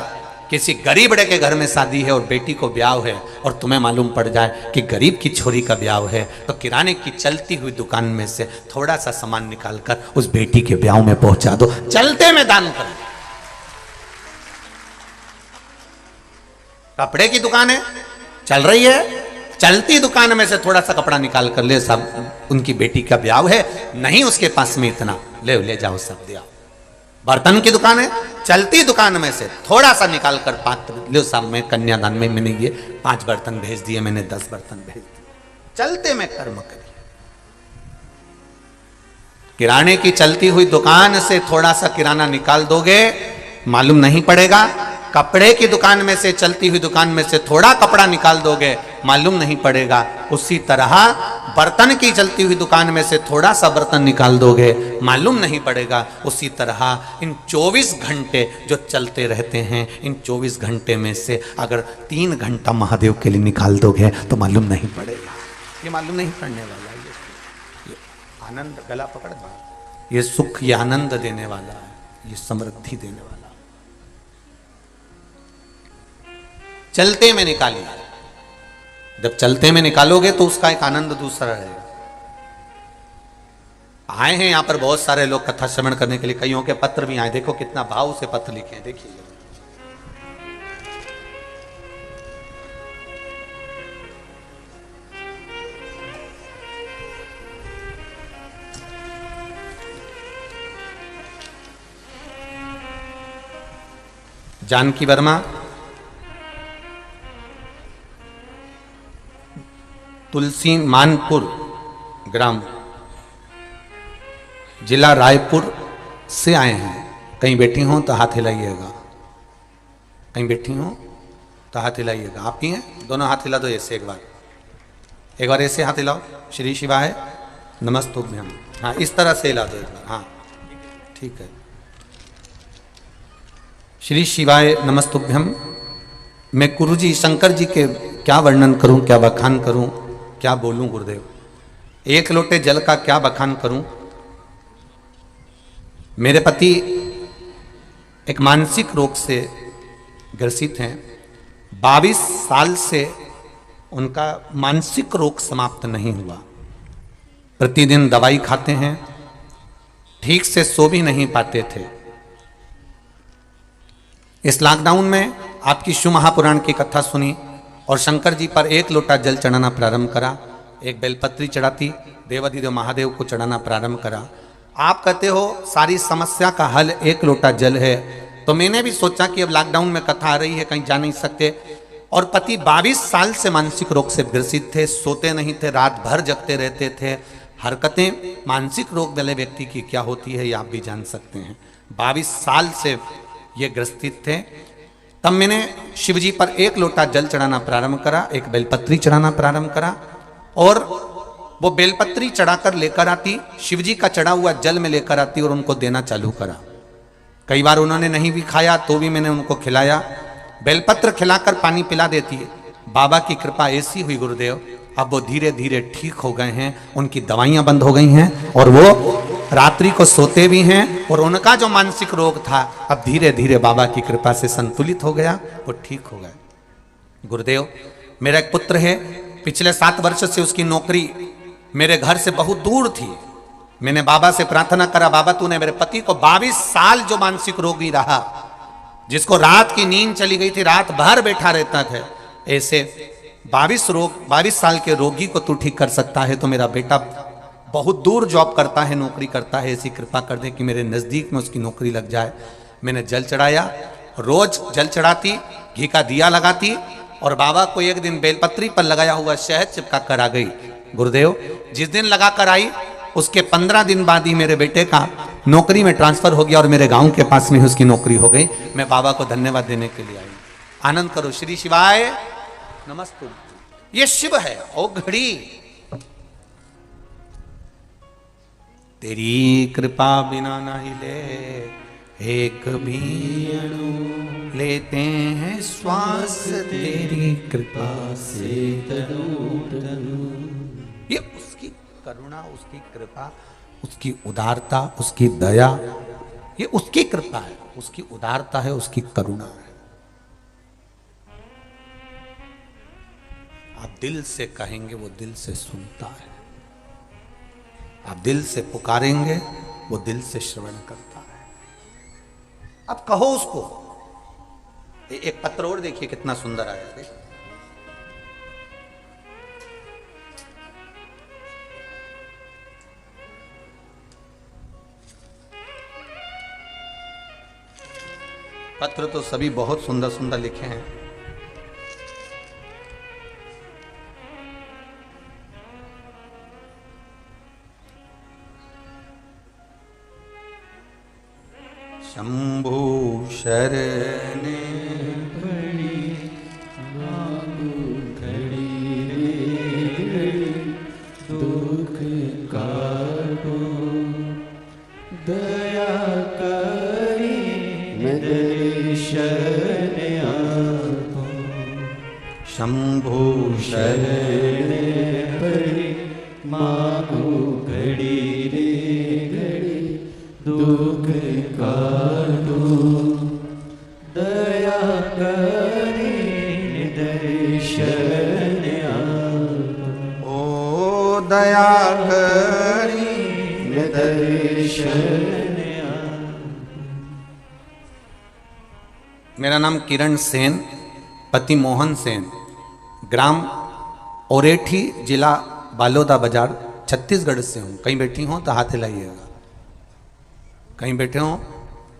किसी गरीब बड़े के घर में शादी है और बेटी को ब्याह है, और तुम्हें मालूम पड़ जाए कि गरीब की छोरी का ब्याह है, तो किराने की चलती हुई दुकान में से थोड़ा सा सामान निकालकर उस बेटी के ब्याह में पहुंचा दो। चलते में दान करो। कपड़े की दुकान है, चल रही है, चलती दुकान में से थोड़ा सा कपड़ा निकाल कर ले, सब उनकी बेटी का ब्याह है, नहीं उसके पास में इतना, ले जाओ सब दिया। बर्तन की दुकान है, चलती दुकान में से थोड़ा सा निकाल कर पात्र ले, साहब में कन्यादान में मैंने ये 5 बर्तन भेज दिए, मैंने 10 बर्तन भेज दिए। चलते में कर्म करिए। किराने की चलती हुई दुकान से थोड़ा सा किराना निकाल दोगे, मालूम नहीं पड़ेगा। कपड़े की दुकान में से, चलती हुई दुकान में से थोड़ा कपड़ा निकाल दोगे, मालूम नहीं पड़ेगा। उसी तरह बर्तन की चलती हुई दुकान में से थोड़ा सा बर्तन निकाल दोगे, मालूम नहीं पड़ेगा। उसी तरह इन 24 घंटे जो चलते रहते हैं, इन 24 घंटे में से अगर 3 घंटा महादेव के लिए निकाल दोगे तो मालूम नहीं पड़ेगा। ये मालूम नहीं पड़ने वाला, ये आनंद, गला पकड़, ये सुख, ये आनंद देने वाला है, ये समृद्धि देने वाला। चलते में निकालिए। जब चलते में निकालोगे तो उसका एक आनंद दूसरा रहेगा। आए हैं यहां पर बहुत सारे लोग कथा श्रवण करने के लिए, कईयों के पत्र भी आए, देखो कितना भाव से पत्र लिखे हैं, देखिए। जानकी वर्मा, तुलसी मानपुर ग्राम, जिला रायपुर से आए हैं। कहीं बैठी हो तो हाथ हिलाइएगा, कहीं बैठी हो तो हाथ हिलाइएगा। आप ही हैं? दोनों हाथ हिला दो ऐसे, एक बार ऐसे हाथ हिलाओ। श्री शिवाय नमस्तुभ्यम। हाँ, इस तरह से हिला दो एक बार। हाँ ठीक है। श्री शिवाय नमस्तुभ्यम। मैं गुरु जी, शंकर जी के क्या वर्णन करूं, क्या बखान करूं, क्या बोलूं गुरुदेव। एक लोटे जल का क्या बखान करूं। मेरे पति एक मानसिक रोग से ग्रसित हैं। 22 साल से उनका मानसिक रोग समाप्त नहीं हुआ। प्रतिदिन दवाई खाते हैं, ठीक से सो भी नहीं पाते थे। इस लॉकडाउन में आपकी शिव महापुराण की कथा सुनी और शंकर जी पर 1 लोटा जल चढ़ाना प्रारंभ करा। एक बेलपत्री चढ़ाती, देवाधिदेव महादेव को चढ़ाना प्रारंभ करा। आप कहते हो सारी समस्या का हल 1 लोटा जल है, तो मैंने भी सोचा कि अब लॉकडाउन में कथा आ रही है, कहीं जा नहीं सकते। और पति 22 साल से मानसिक रोग से ग्रसित थे, सोते नहीं थे, रात भर जगते रहते थे। हरकतें मानसिक रोग वाले व्यक्ति की क्या होती है ये आप भी जान सकते हैं। 22 साल से ये ग्रसित थे। तब मैंने शिवजी पर 1 लोटा जल चढ़ाना प्रारंभ करा, एक बेलपत्री चढ़ाना प्रारंभ करा, और वो बेलपत्री चढ़ाकर लेकर आती, शिवजी का चढ़ा हुआ जल में लेकर आती और उनको देना चालू करा। कई बार उन्होंने नहीं भी खाया तो भी मैंने उनको खिलाया। बेलपत्र खिलाकर पानी पिला देती है। बाबा की कृपा ऐसी हुई गुरुदेव, अब वो धीरे धीरे ठीक हो गए हैं, उनकी दवाइयां बंद हो गई हैं और वो रात्रि को सोते भी हैं, और उनका जो मानसिक रोग था अब धीरे धीरे बाबा की कृपा से संतुलित हो गया, वो ठीक हो गए। गुरुदेव, मेरा एक पुत्र है, पिछले 7 वर्ष से उसकी नौकरी मेरे घर से बहुत दूर थी। मैंने बाबा से प्रार्थना करा, बाबा तूने मेरे पति को 22 साल जो मानसिक रोगी रहा, जिसको रात की नींद चली गई थी, रात भर बैठा रहता था, ऐसे 22 साल के रोगी को तू ठीक कर सकता है, तो मेरा बेटा बहुत दूर जॉब करता है, नौकरी करता है, ऐसी कृपा कर दे कि मेरे नज़दीक में उसकी नौकरी लग जाए। मैंने जल चढ़ाया, रोज जल चढ़ाती, घी का दिया लगाती और बाबा को एक दिन बेलपत्री पर लगाया हुआ शहद चिपका कर आ गई। गुरुदेव जिस दिन लगा कर आई उसके 15 दिन बाद ही मेरे बेटे का नौकरी में ट्रांसफर हो गया और मेरे गांव के पास में ही उसकी नौकरी हो गई। मैं बाबा को धन्यवाद देने के लिए आई। आनंद करो। श्री शिवाय नमस्ते। ये शिव है ओ घड़ी, तेरी कृपा बिना नहीं ले एक भी अणु, लेते हैं श्वास तेरी कृपा से तनु तनु। ये उसकी करुणा, उसकी कृपा, उसकी उदारता, उसकी दया, ये उसकी कृपा है, उसकी उदारता है, उसकी करुणा है। आप दिल से कहेंगे वो दिल से सुनता है, आप दिल से पुकारेंगे वो दिल से श्रवण करता है। अब कहो उसको। एक पत्र और देखिए कितना सुंदर आया है। पत्र तो सभी बहुत सुंदर सुंदर लिखे हैं। शंभु शरणे पड़ी मांगू घड़ी रे, दुख काटो दया करी मेरे शरण आपो। शंभु शरणे पड़ी मांगू घड़ी रे घड़ी, दुख काटो दया करी दर्शन आपो। ओ दया करी दर्शन। मेरा नाम किरण सेन, पति मोहन सेन, ग्राम ओरेठी, जिला बालोदा बाजार, छत्तीसगढ़ से हूँ। कहीं बैठी हूँ तो हाथ हिलाइएगा, कहीं बैठे हो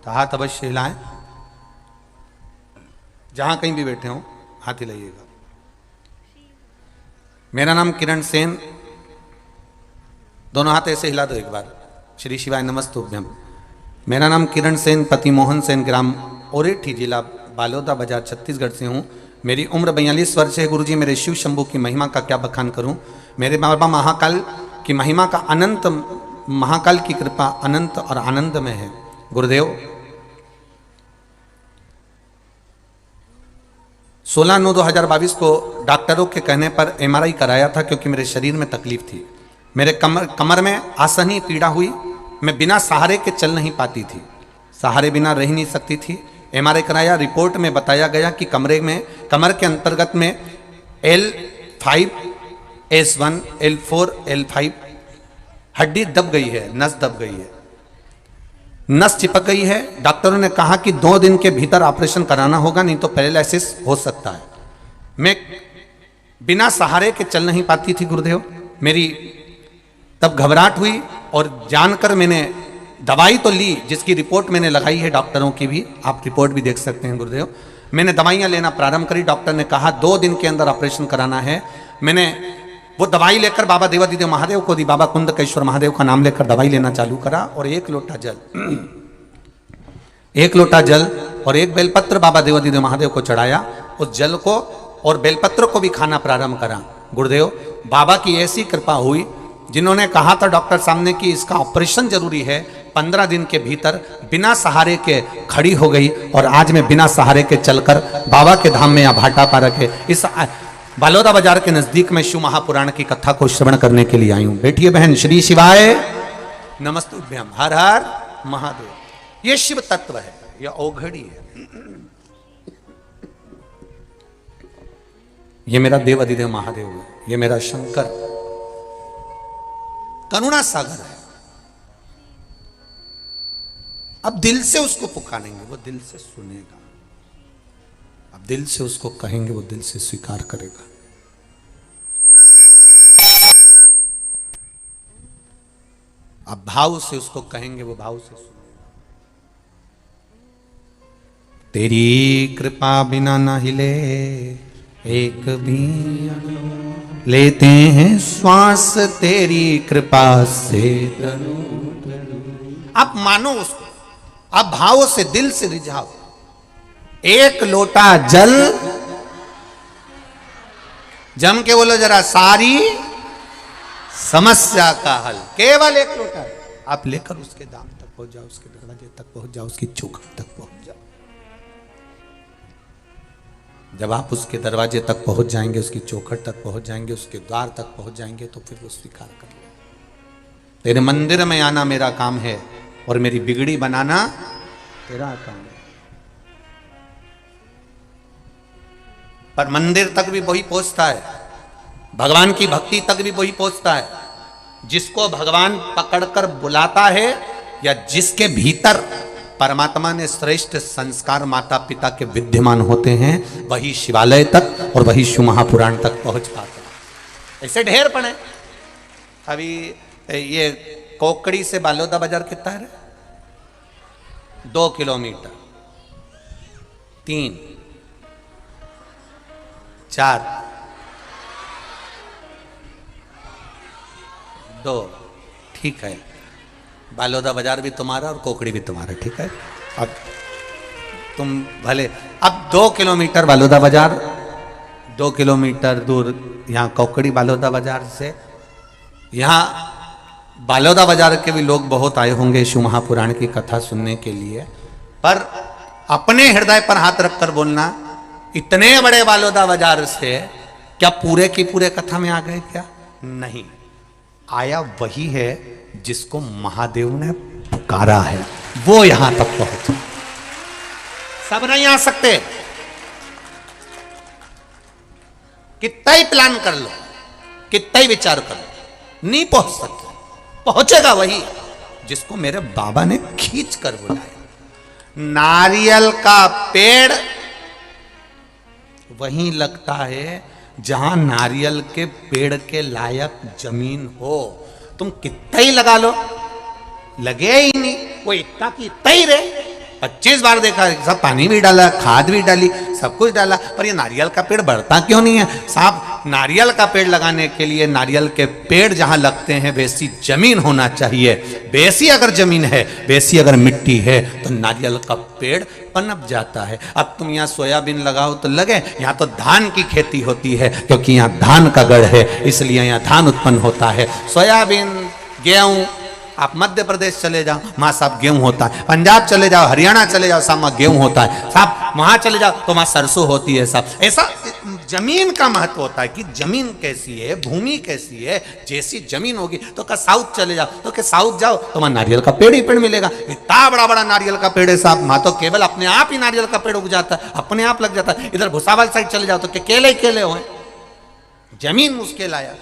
तो हाथ अवश्य हिलाएं, जहां कहीं भी बैठे हो हाथ हिलाइएगा। मेरा नाम किरण सेन, दोनों हाथ ऐसे हिला दो एक बार। श्री शिवाय नमस्तुभ्यम। मेरा नाम किरण सेन, पति मोहन सेन, ग्राम ओरेठी, जिला बालोदा बाजार, छत्तीसगढ़ से हूँ। मेरी उम्र 42 वर्ष है। गुरुजी मेरे शिव शंभू की महिमा का क्या बखान करूं। मेरे बाबा महाकाल की महिमा का अनंत, महाकाल की कृपा अनंत और आनंद में है। गुरुदेव 16/9/2022 को डॉक्टरों के कहने पर MRI कराया था, क्योंकि मेरे शरीर में तकलीफ थी। मेरे कमर में आसनी पीड़ा हुई, मैं बिना सहारे के चल नहीं पाती थी, सहारे बिना रह नहीं सकती थी। MRI कराया, रिपोर्ट में बताया गया कि कमर के अंतर्गत में L5, S1, L4, L5 हड्डी दब गई है, नस दब गई है, नस चिपक गई है। डॉक्टरों ने कहा कि 2 दिन के भीतर ऑपरेशन कराना होगा, नहीं तो पैरालिसिस हो सकता है। मैं बिना सहारे के चल नहीं पाती थी गुरुदेव। मेरी तब घबराहट हुई और जानकर मैंने दवाई तो ली, जिसकी रिपोर्ट मैंने लगाई है डॉक्टरों की भी, आप रिपोर्ट भी देख सकते हैं गुरुदेव। मैंने दवाइयाँ लेना प्रारंभ करी। डॉक्टर ने कहा 2 दिन के अंदर ऑपरेशन कराना है। मैंने वो दवाई लेकर बाबा देवादिदेव महादेव को दी, बाबा कुंदकेश्वर महादेव का नाम लेकर दवाई लेना चालू करा, और 1 लोटा जल और 1 बेलपत्र बाबा देवादिदेव महादेव को चढ़ाया। उस जल को और बेलपत्र को भी खाना प्रारंभ करा। गुरुदेव बाबा की ऐसी कृपा हुई, जिन्होंने कहा था डॉक्टर सामने कि इसका ऑपरेशन जरूरी है, 15 दिन के भीतर बिना सहारे के खड़ी हो गई। और आज मैं बिना सहारे के चलकर बाबा के धाम में या भाटा पा रखे इस बालोदा बाजार के नजदीक में शिव महापुराण की कथा को श्रवण करने के लिए आई हूं। बैठिए बहन। श्री शिवाय नमस्तुभ्यम। हर हर महादेव। ये शिव तत्व है, यह औघड़ी है। ये मेरा देव अधिदेव महादेव है, ये मेरा शंकर करुणा सागर है। अब दिल से उसको पुकारेंगे, वो दिल से सुनेगा। अब दिल से उसको कहेंगे, वो दिल से स्वीकार करेगा। भाव से उसको कहेंगे, वो भाव से सुनेगा। तेरी कृपा बिना न हिले एक भी, लेते हैं श्वास तेरी कृपा से। आप मानो उसको, आप भाव से दिल से रिझाओ। एक लोटा जल, जम के बोलो जरा, सारी समस्या का हल। केवल एक लोटा आप लेकर उसके दाम तक पहुंच जाओ, उसके दरवाजे तक पहुंच जाओ, उसकी चौखट तक पहुंच जाओ। जब आप उसके दरवाजे तक पहुंच जाएंगे, उसकी चौखट तक पहुंच जाएंगे, उसके द्वार तक पहुंच जाएंगे, तो फिर वो स्वीकार कर ले, तेरे मंदिर में आना मेरा काम है और मेरी बिगड़ी बनाना तेरा काम है। पर मंदिर तक भी वही पहुंचता है, भगवान की भक्ति तक भी वही पहुंचता है जिसको भगवान पकड़कर बुलाता है, या जिसके भीतर परमात्मा ने श्रेष्ठ संस्कार माता पिता के विद्यमान होते हैं, वही शिवालय तक और वही शिव महापुराण तक पहुंच पाता है। ऐसे ढेर पड़े। अभी ये कोकड़ी से बालोदा बाजार कितना है? 2 किलोमीटर, 3, 4, 2, ठीक है। बालोदा बाजार भी तुम्हारा और कोकड़ी भी तुम्हारा, ठीक है। अब तुम भले, अब 2 किलोमीटर बालोदा बाजार, 2 किलोमीटर दूर यहाँ कोकड़ी बालोदा बाजार से। यहाँ बालोदा बाजार के भी लोग बहुत आए होंगे शिव महापुराण की कथा सुनने के लिए, पर अपने हृदय पर हाथ रखकर बोलना, इतने बड़े बालोदा बाजार से क्या पूरे की पूरे कथा में आ गए? क्या नहीं, आया वही है जिसको महादेव ने पुकारा है, वो यहां तक पहुंचा। सब नहीं आ सकते। कितना ही प्लान कर लो, कितना ही विचार कर लो, नहीं पहुंच सकते। पहुंचेगा वही जिसको मेरे बाबा ने खींच कर बुलाया। नारियल का पेड़ वहीं लगता है जहां नारियल के पेड़ के लायक जमीन हो। तुम कितना ही लगा लो, लगे ही नहीं, वो इतना की इतना ही रहे। 25 बार देखा, सब पानी भी डाला, खाद भी डाली, सब कुछ डाला, पर ये नारियल का पेड़ बढ़ता क्यों नहीं है? साहब, नारियल का पेड़ लगाने के लिए नारियल के पेड़ जहां लगते हैं वैसी जमीन होना चाहिए। वैसी अगर जमीन है, वैसी अगर मिट्टी है, तो नारियल का पेड़ पनप जाता है। अब तुम यहाँ सोयाबीन लगाओ तो लगे, यहाँ तो धान की खेती होती है, क्योंकि यहाँ धान का गढ़ है, इसलिए यहाँ धान उत्पन्न होता है। सोयाबीन, गेहूं, आप मध्य प्रदेश चले जाओ, वहां साहब गेहूं होता है। पंजाब चले जाओ, हरियाणा चले जाओ, साहब वहां गेहूं होता है। साहब वहां चले जाओ तो वहां सरसों होती है। साहब ऐसा जमीन का महत्व होता है कि जमीन कैसी है, भूमि कैसी है। जैसी जमीन होगी तो क्या साउथ चले जाओ, तो क्या साउथ जाओ तो वहां नारियल का पेड़ ही पेड़ मिलेगा। इतना बड़ा बड़ा नारियल का पेड़ है साहब, वहां तो केवल अपने आप ही नारियल का पेड़ उग जाता है, अपने आप लग जाता है। इधर भुसावल साइड चले जाओ तो क्या केले केले हो, जमीन उसके लाया।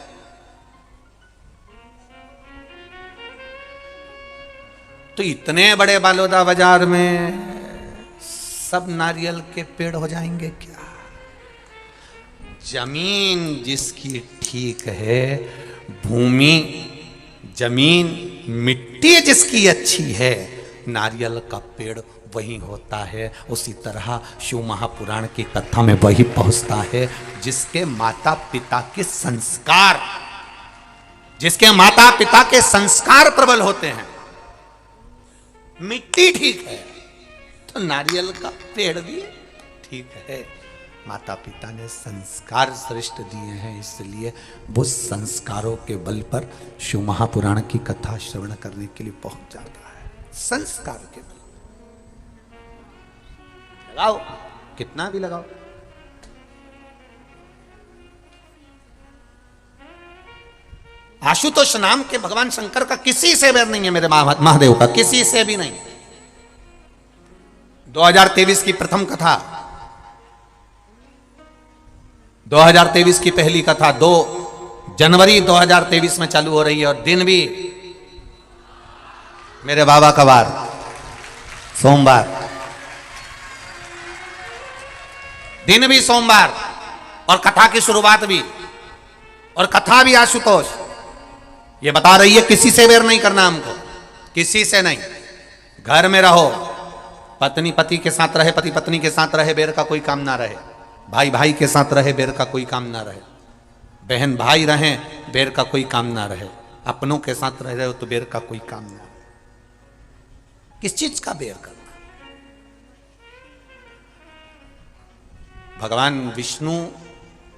तो इतने बड़े बालोदा बाजार में सब नारियल के पेड़ हो जाएंगे क्या? जमीन जिसकी ठीक है, भूमि, जमीन, मिट्टी जिसकी अच्छी है, नारियल का पेड़ वही होता है। उसी तरह शिव महापुराण की कथा में वही पहुंचता है जिसके माता पिता के संस्कार, जिसके माता पिता के संस्कार प्रबल होते हैं। मिट्टी ठीक है तो नारियल का पेड़ भी ठीक है। माता पिता ने संस्कार श्रेष्ठ दिए हैं, इसलिए वो संस्कारों के बल पर शिव महापुराण की कथा श्रवण करने के लिए पहुंच जाता है। संस्कार के बल लगाओ, कितना भी लगाओ। आशुतोष नाम के भगवान शंकर का किसी से बैर नहीं है, मेरे महादेव का किसी से भी नहीं। 2023 की प्रथम कथा, 2023 की पहली कथा 2 जनवरी 2023 में चालू हो रही है, और दिन भी मेरे बाबा का वार सोमवार, दिन भी सोमवार, और कथा की शुरुआत भी, और कथा भी आशुतोष। ये बता रही है किसी से वेर नहीं करना हमको। किसी से नहीं। घर में रहो, पत्नी पति के साथ रहे, पति पत्नी के साथ रहे, बेर का कोई काम ना रहे। भाई भाई के साथ रहे, बेर का कोई काम ना रहे। बहन भाई रहे, बेर का कोई काम ना रहे। अपनों के साथ रह रहे हो तो बेर का कोई काम ना रहे। किस चीज का बेर करना? भगवान विष्णु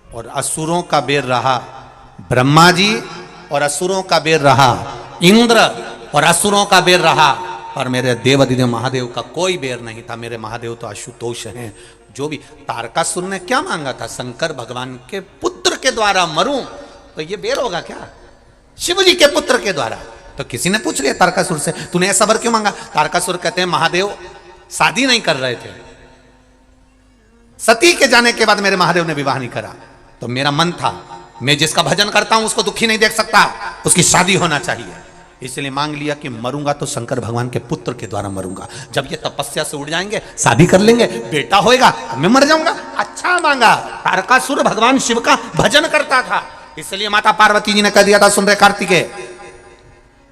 और असुरों का बेर रहा ब्रह्मा जी, और असुरों का बेर रहा इंद्र, और असुरों का बेर रहा, पर मेरे देवाधिदेव महादेव का कोई बेर नहीं था। मेरे महादेव तो आशुतोष हैं। जो भी तारकासुर ने क्या मांगा था? शंकर भगवान के पुत्र के द्वारा मरूं, तो ये बेर होगा क्या? शिव जी के पुत्र के द्वारा। तो किसी ने पूछ लिया तारकासुर से, तूने ऐसा वर क्यों मांगा? तारकासुर कहते हैं महादेव शादी नहीं कर रहे थे, सती के जाने के बाद मेरे महादेव ने विवाह नहीं करा, तो मेरा मन था मैं जिसका भजन करता हूं उसको दुखी नहीं देख सकता, उसकी शादी होना चाहिए। इसलिए मांग लिया कि मरूंगा तो शंकर भगवान के पुत्र के द्वारा मरूंगा। जब ये तपस्या से उड़ जाएंगे, शादी कर लेंगे, बेटा होएगा, मैं मर जाऊंगा। अच्छा मांगा। तारकासुर भगवान शिव का भजन करता था, इसलिए माता पार्वती जी ने कह दिया था, सुन रहे कार्तिकेय,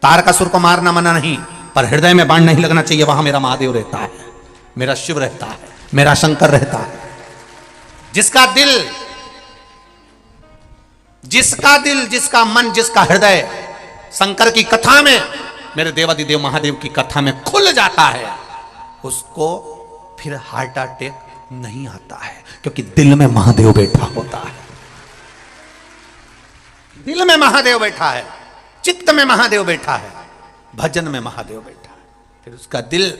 तारकासुर को मारना मना नहीं, पर हृदय में बाण नहीं लगना चाहिए। वहां मेरा महादेव रहता है, मेरा शिव रहता है, मेरा शंकर रहता है। जिसका दिल, जिसका मन, जिसका हृदय शंकर की कथा में, मेरे देवाधिदेव महादेव की कथा में खुल जाता है, उसको फिर हार्ट अटैक नहीं आता है, क्योंकि दिल में महादेव बैठा होता है। दिल में महादेव बैठा है, चित्त में महादेव बैठा है, भजन में महादेव बैठा है। फिर उसका दिल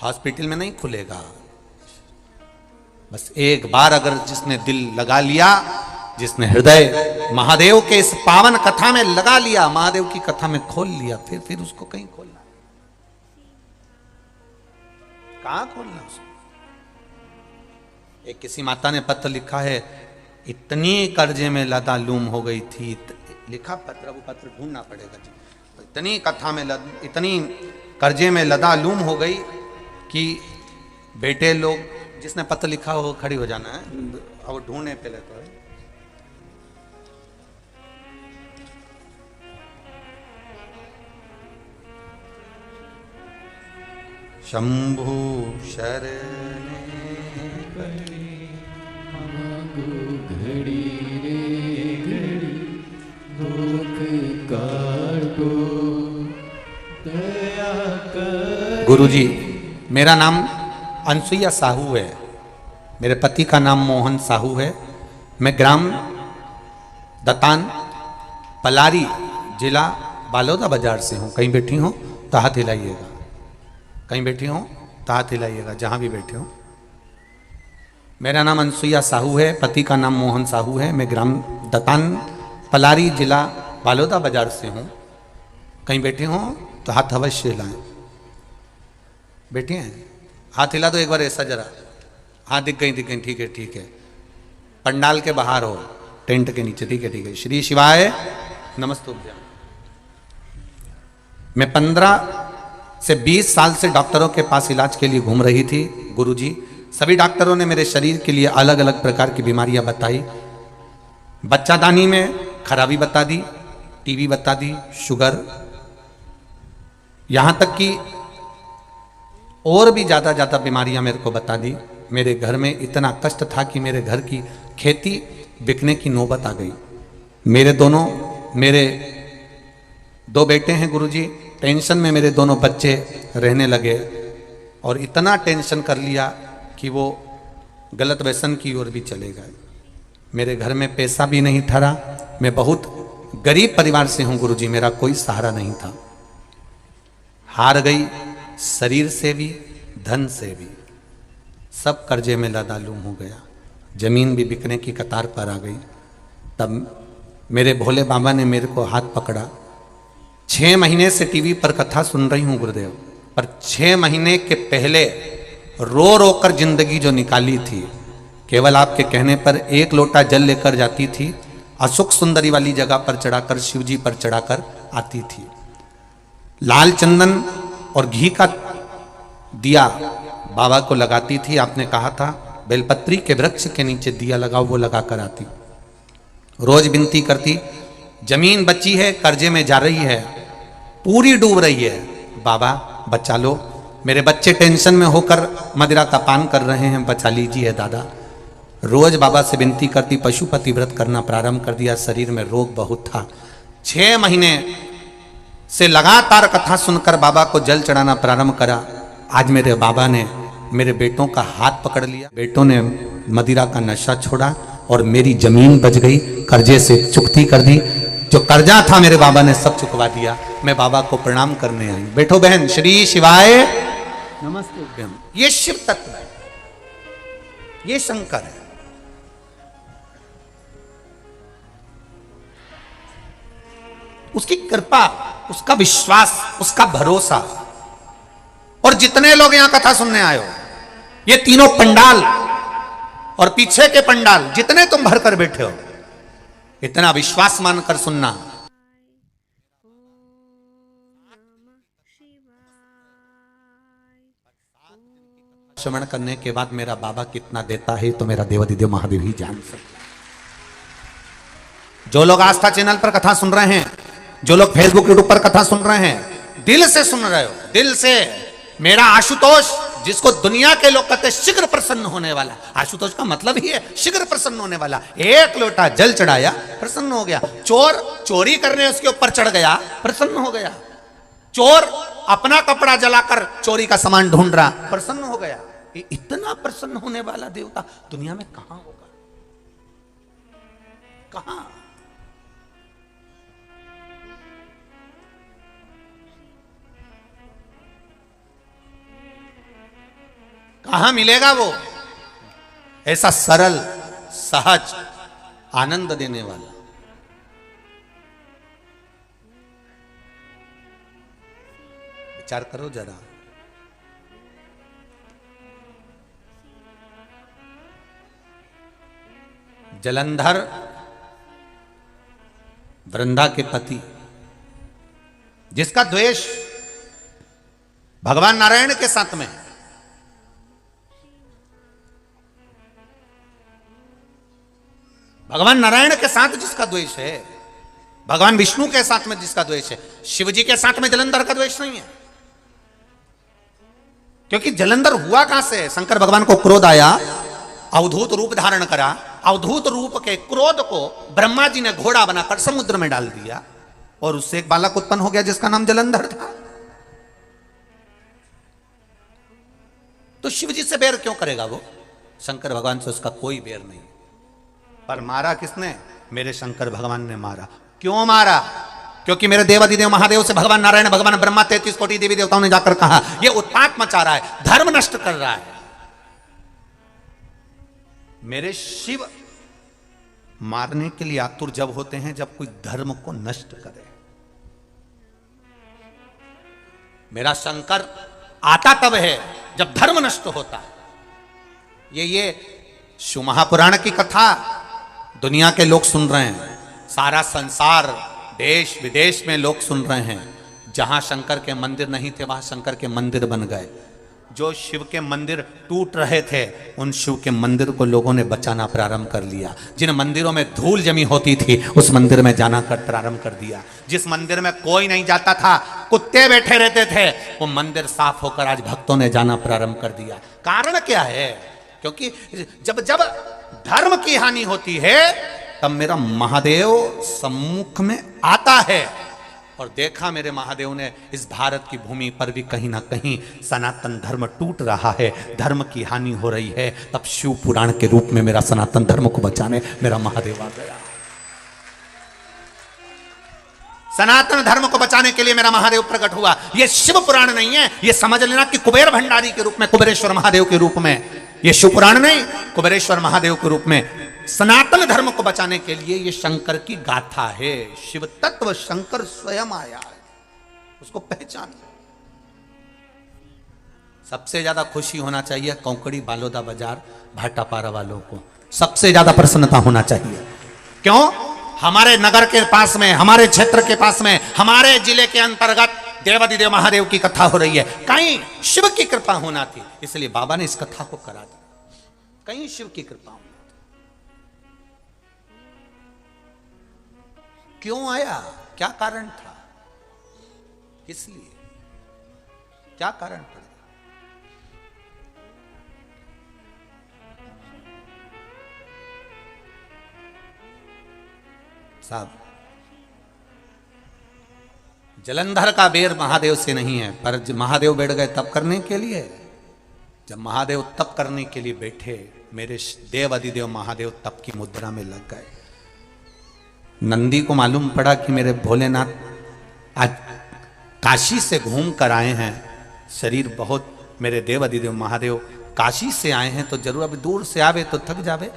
हॉस्पिटल में नहीं खुलेगा। बस एक बार अगर जिसने दिल लगा लिया, जिसने हृदय महादेव के इस पावन कथा में लगा लिया, महादेव की कथा में खोल लिया, फिर उसको कहीं खोलना, कहां खोलना उसको? एक किसी माता ने पत्र लिखा है, इतनी कर्जे में लदालूम हो गई थी, लिखा पत्र, वो पत्र ढूंढना पड़ेगा जी। इतनी कथा में इतनी कर्जे में लदालूम हो गई कि बेटे लोग, जिसने पत्र लिखा हो खड़ी हो जाना है, अब ढूंढने पहले तो है। शंभु शरणे घड़ी रे घड़ी दुख काटो दया कर। गुरुजी, मेरा नाम अनसुईया साहू है, मेरे पति का नाम मोहन साहू है। मैं ग्राम दतान पलारी, जिला बालोदा बाजार से हूँ। कहीं बैठी हूँ तो हाथ हिलाइएगा, कहीं बैठी हूँ तो हाथ हिलाइएगा, जहाँ भी बैठे हो। मेरा नाम अनसुईया साहू है, पति का नाम मोहन साहू है। मैं ग्राम दतान पलारी, जिला बालोदा बाजार से हूँ। कहीं बैठे हो तो हाथ अवश्य हिलाएं। बैठे हैं, हाथ हिला दो एक बार ऐसा जरा। हाँ, दिख गई, ठीक है, ठीक है। पंडाल के बाहर हो, टेंट के नीचे, ठीक है, ठीक है। श्री शिवाय नमस्तुभ्यम। मैं 15 से 20 साल से डॉक्टरों के पास इलाज के लिए घूम रही थी। गुरुजी, सभी डॉक्टरों ने मेरे शरीर के लिए अलग अलग प्रकार की बीमारियां बताई। बच्चादानी में खराबी बता दी, टीबी बता दी, शुगर, यहां तक कि और भी ज्यादा बीमारियां मेरे को बता दी। मेरे घर में इतना कष्ट था कि मेरे घर की खेती बिकने की नौबत आ गई। मेरे दो बेटे हैं गुरुजी, टेंशन में मेरे दोनों बच्चे रहने लगे, और इतना टेंशन कर लिया कि वो गलत व्यसन की ओर भी चले गए। मेरे घर में पैसा भी नहीं ठहरा। मैं बहुत गरीब परिवार से हूँ गुरुजी, मेरा कोई सहारा नहीं था। हार गई, शरीर से भी, धन से भी, सब कर्जे में लदालूम हो गया। जमीन भी बिकने की कतार पर आ गई। तब मेरे भोले बाबा ने मेरे को हाथ पकड़ा। 6 महीने से टीवी पर कथा सुन रही हूँ गुरुदेव, पर 6 महीने के पहले रो रो कर जिंदगी जो निकाली थी, केवल आपके कहने पर 1 लोटा जल लेकर जाती थी, अशोक सुंदरी वाली जगह पर चढ़ाकर, शिव जी पर चढ़ाकर आती थी। लाल चंदन और घी का दिया बाबा को लगाती थी। आपने कहा था बेलपत्री के वृक्ष के नीचे दिया लगाओ, वो लगा कर आती। रोज विनती करती, जमीन बची है, कर्जे में जा रही है, पूरी डूब रही है, बाबा बचा लो, मेरे बच्चे टेंशन में होकर मदिरा का पान कर रहे हैं, बचा लीजिए दादा। रोज बाबा से विनती करती, पशुपति व्रत करना प्रारंभ कर दिया। शरीर में रोग बहुत था। 6 महीने से लगातार कथा सुनकर बाबा को जल चढ़ाना प्रारंभ करा। आज मेरे बाबा ने मेरे बेटों का हाथ पकड़ लिया, बेटों ने मदिरा का नशा छोड़ा और मेरी जमीन बच गई, कर्जे से चुकती कर दी। जो कर्जा था मेरे बाबा ने सब चुकवा दिया। मैं बाबा को प्रणाम करने आई। बैठो बहन, श्री शिवाय नमस्ते। ये शिव तत्व है, ये शंकर है। उसकी कृपा, उसका विश्वास, उसका भरोसा। और जितने लोग यहां कथा सुनने आए हो, ये तीनों पंडाल और पीछे के पंडाल जितने तुम भर कर बैठे हो, इतना विश्वास मानकर सुनना। श्रवण करने के बाद मेरा बाबा कितना देता है तो मेरा देवाधिदेव महादेव ही जान सकते। जो लोग आस्था चैनल पर कथा सुन रहे हैं, जो लोग फेसबुक यूट्यूब पर कथा सुन रहे हैं, दिल से सुन रहे हो, दिल से। मेरा आशुतोष, जिसको दुनिया के लोग कहते हैं शीघ्र प्रसन्न होने वाला, आशुतोष का मतलब ही है शीघ्र प्रसन्न होने वाला। 1 लोटा जल चढ़ाया, प्रसन्न हो गया। चोर चोरी करने उसके ऊपर चढ़ गया, प्रसन्न हो गया। चोर अपना कपड़ा जलाकर चोरी का सामान ढूंढ रहा, प्रसन्न हो गया। इतना प्रसन्न होने वाला देवता दुनिया में कहां होगा? कहां? कहां मिलेगा वो ऐसा सरल, सहज, आनंद देने वाला? विचार करो जरा। जलंधर वृंदा के पति, जिसका द्वेष भगवान नारायण के साथ में है, भगवान नारायण के साथ जिसका द्वेष है, भगवान विष्णु के साथ में जिसका द्वेष है, शिव जी के साथ में जलंधर का द्वेष नहीं है। क्योंकि जलंधर हुआ कहां से? शंकर भगवान को क्रोध आया, अवधूत रूप धारण करा। अवधूत रूप के क्रोध को ब्रह्मा जी ने घोड़ा बनाकर समुद्र में डाल दिया और उससे एक बालक उत्पन्न हो गया जिसका नाम जलंधर था। तो शिव जी से बैर क्यों करेगा वो? शंकर भगवान से उसका कोई बैर नहीं। पर मारा किसने? मेरे शंकर भगवान ने मारा। क्यों मारा? क्योंकि मेरे देवाधिदेव महादेव से भगवान नारायण, भगवान ब्रह्मा, 33 कोटि देवी देवताओं ने जाकर कहा ये उत्पात मचा रहा है, धर्म नष्ट कर रहा है। मेरे शिव मारने के लिए आतुर जब होते हैं जब कोई धर्म को नष्ट करे। मेरा शंकर आता तब है जब धर्म नष्ट होता है। ये शिव महापुराण की कथा दुनिया के लोग सुन रहे हैं, सारा संसार, देश विदेश में लोग सुन रहे हैं। जहां शंकर के मंदिर नहीं थे वहां शंकर के मंदिर बन गए। जो शिव के मंदिर टूट रहे थे उन शिव के मंदिर को लोगों ने बचाना प्रारंभ कर लिया। जिन मंदिरों में धूल जमी होती थी उस मंदिर में जाना कर प्रारंभ कर दिया। जिस मंदिर में कोई नहीं जाता था, कुत्ते बैठे रहते थे, वो मंदिर साफ होकर आज भक्तों ने जाना प्रारंभ कर दिया। कारण क्या है? क्योंकि जब जब धर्म की हानि होती है तब मेरा महादेव सम्मुख में आता है। और देखा मेरे महादेव ने इस भारत की भूमि पर भी कहीं ना कहीं सनातन धर्म टूट रहा है, धर्म की हानि हो रही है। तब शिव पुराण के रूप में मेरा सनातन धर्म को बचाने मेरा महादेव आ गया। सनातन धर्म को बचाने के लिए मेरा महादेव प्रकट हुआ। यह शिव पुराण नहीं है, यह समझ लेना कि कुबेर भंडारी के रूप में, कुबेरेश्वर महादेव के रूप में, यह शिव पुराण नहीं, कुबेरेश्वर महादेव के रूप में सनातन धर्म को बचाने के लिए ये शंकर की गाथा है। शिव तत्व शंकर स्वयं आया है, उसको पहचान। सबसे ज्यादा खुशी होना चाहिए कौकड़ी बालोदा बाजार भाटापारा वालों को, सबसे ज्यादा प्रसन्नता होना चाहिए। क्यों? हमारे नगर के पास में, हमारे क्षेत्र के पास में, हमारे जिले के अंतर्गत देवाधिदेव महादेव की कथा हो रही है। कहीं शिव की कृपा होना थी, इसलिए बाबा ने इस कथा को करा दिया। कहीं शिव की कृपा होना। क्यों आया? क्या कारण था? इसलिए क्या कारण पड़ेगा? साहब, जलंधर का बेर महादेव से नहीं है, पर जब महादेव बैठ गए तप करने के लिए, जब महादेव तप करने के लिए बैठे, मेरे देव अधिदेव महादेव तप की मुद्रा में लग गए। नंदी को मालूम पड़ा कि मेरे भोलेनाथ आज काशी से घूम कर आए हैं, शरीर बहुत, मेरे देव अधिदेव महादेव काशी से आए हैं, तो जरूर अभी दूर से आवे तो थक जावे,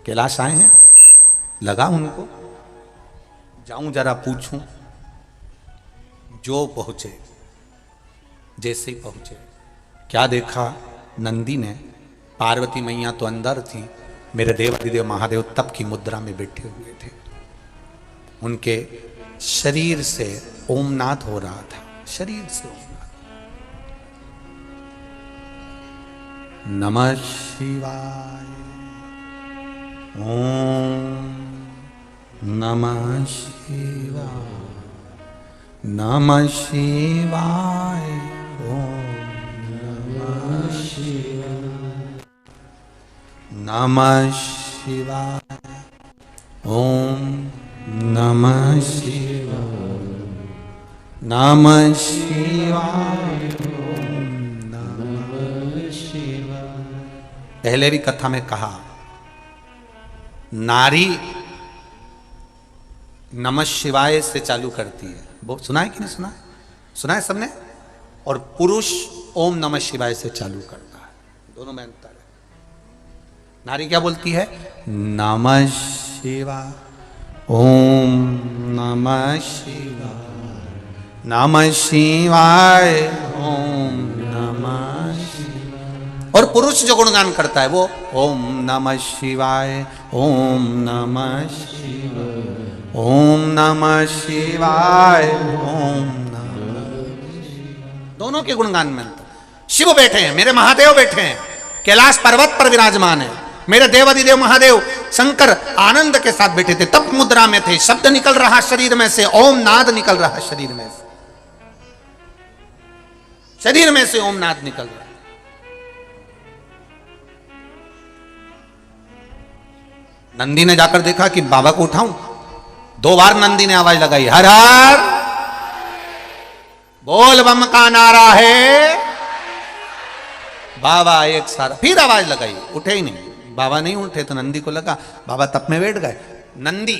कैलाश आए हैं। लगा उनको जाऊं जरा पूछूं। जो पहुंचे, जैसे ही पहुंचे, क्या देखा? नंदी ने, पार्वती मैया तो अंदर थी, मेरे देव अधिदेव महादेव तप की मुद्रा में बैठे हुए थे। उनके शरीर से ओमनाद हो रहा था, शरीर से ओमनाद। नमः शिवाय, ओम नमः शिवाय, नमः शिवाय, ओम नमः शिवाय, नमः शिवाय, ओम नमः शिवाय, नमः शिवाय, ओम नमः शिवाय। पहले भी कथा में कहा, नारी नमः शिवाय से चालू करती है, वो सुना है कि नहीं सुना है? सुना है सबने? और पुरुष ओम नमः शिवाय से चालू करता है, दोनों में अंतर है। नारी क्या बोलती है? नमः शिवाय, ओम नमः शिवाय, नमः शिवाय, ओम नमः शिवाय। और पुरुष जो गुणगान करता है वो ओम नमः शिवाय, ओम नमः शिवाय, ओम नमः शिवाय, ओम नमः शिवाय। दोनों के गुणगान में अंतर। शिव बैठे हैं, मेरे महादेव बैठे हैं, कैलाश पर्वत पर विराजमान है, मेरे देवाधिदेव महादेव शंकर आनंद के साथ बैठे थे, तप मुद्रा में थे, शब्द निकल रहा शरीर में से, ओम नाद निकल रहा शरीर में से, शरीर में से ओम नाद निकल रहा। नंदी ने जाकर देखा कि बाबा को उठाऊं। 2 बार नंदी ने आवाज लगाई, हर हर बोल बम का नारा है। बाबा एक सारा फिर आवाज लगाई, उठे ही नहीं, बाबा नहीं उठे। तो नंदी को लगा बाबा तप में बैठ गए। नंदी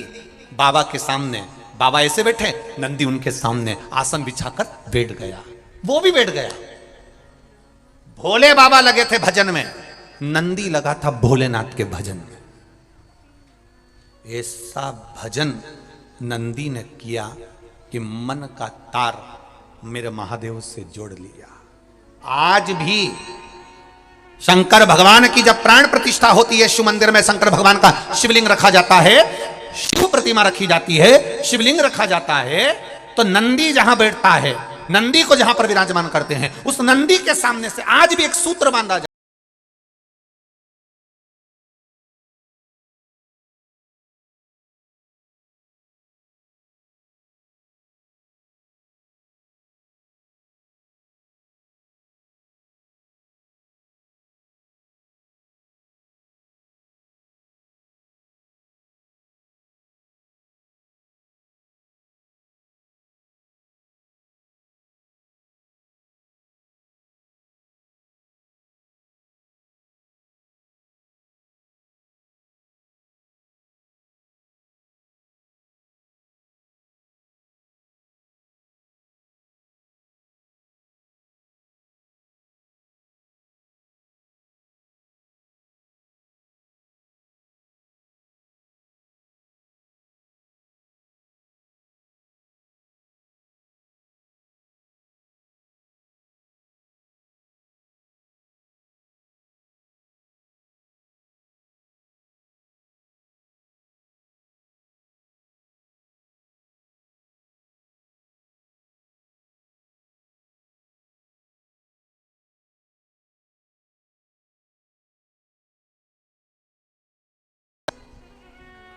बाबा के सामने, बाबा ऐसे बैठे, नंदी उनके सामने आसन बिछाकर बैठ गया, वो भी बैठ गया। भोले बाबा लगे थे भजन में, नंदी लगा था भोलेनाथ के भजन में। ऐसा भजन नंदी ने किया कि मन का तार मेरे महादेव से जोड़ लिया। आज भी शंकर भगवान की जब प्राण प्रतिष्ठा होती है, शिव मंदिर में शंकर भगवान का शिवलिंग रखा जाता है, शिव प्रतिमा रखी जाती है, शिवलिंग रखा जाता है, तो नंदी जहां बैठता है, नंदी को जहां पर विराजमान करते हैं, उस नंदी के सामने से आज भी एक सूत्र बांधा जाता है।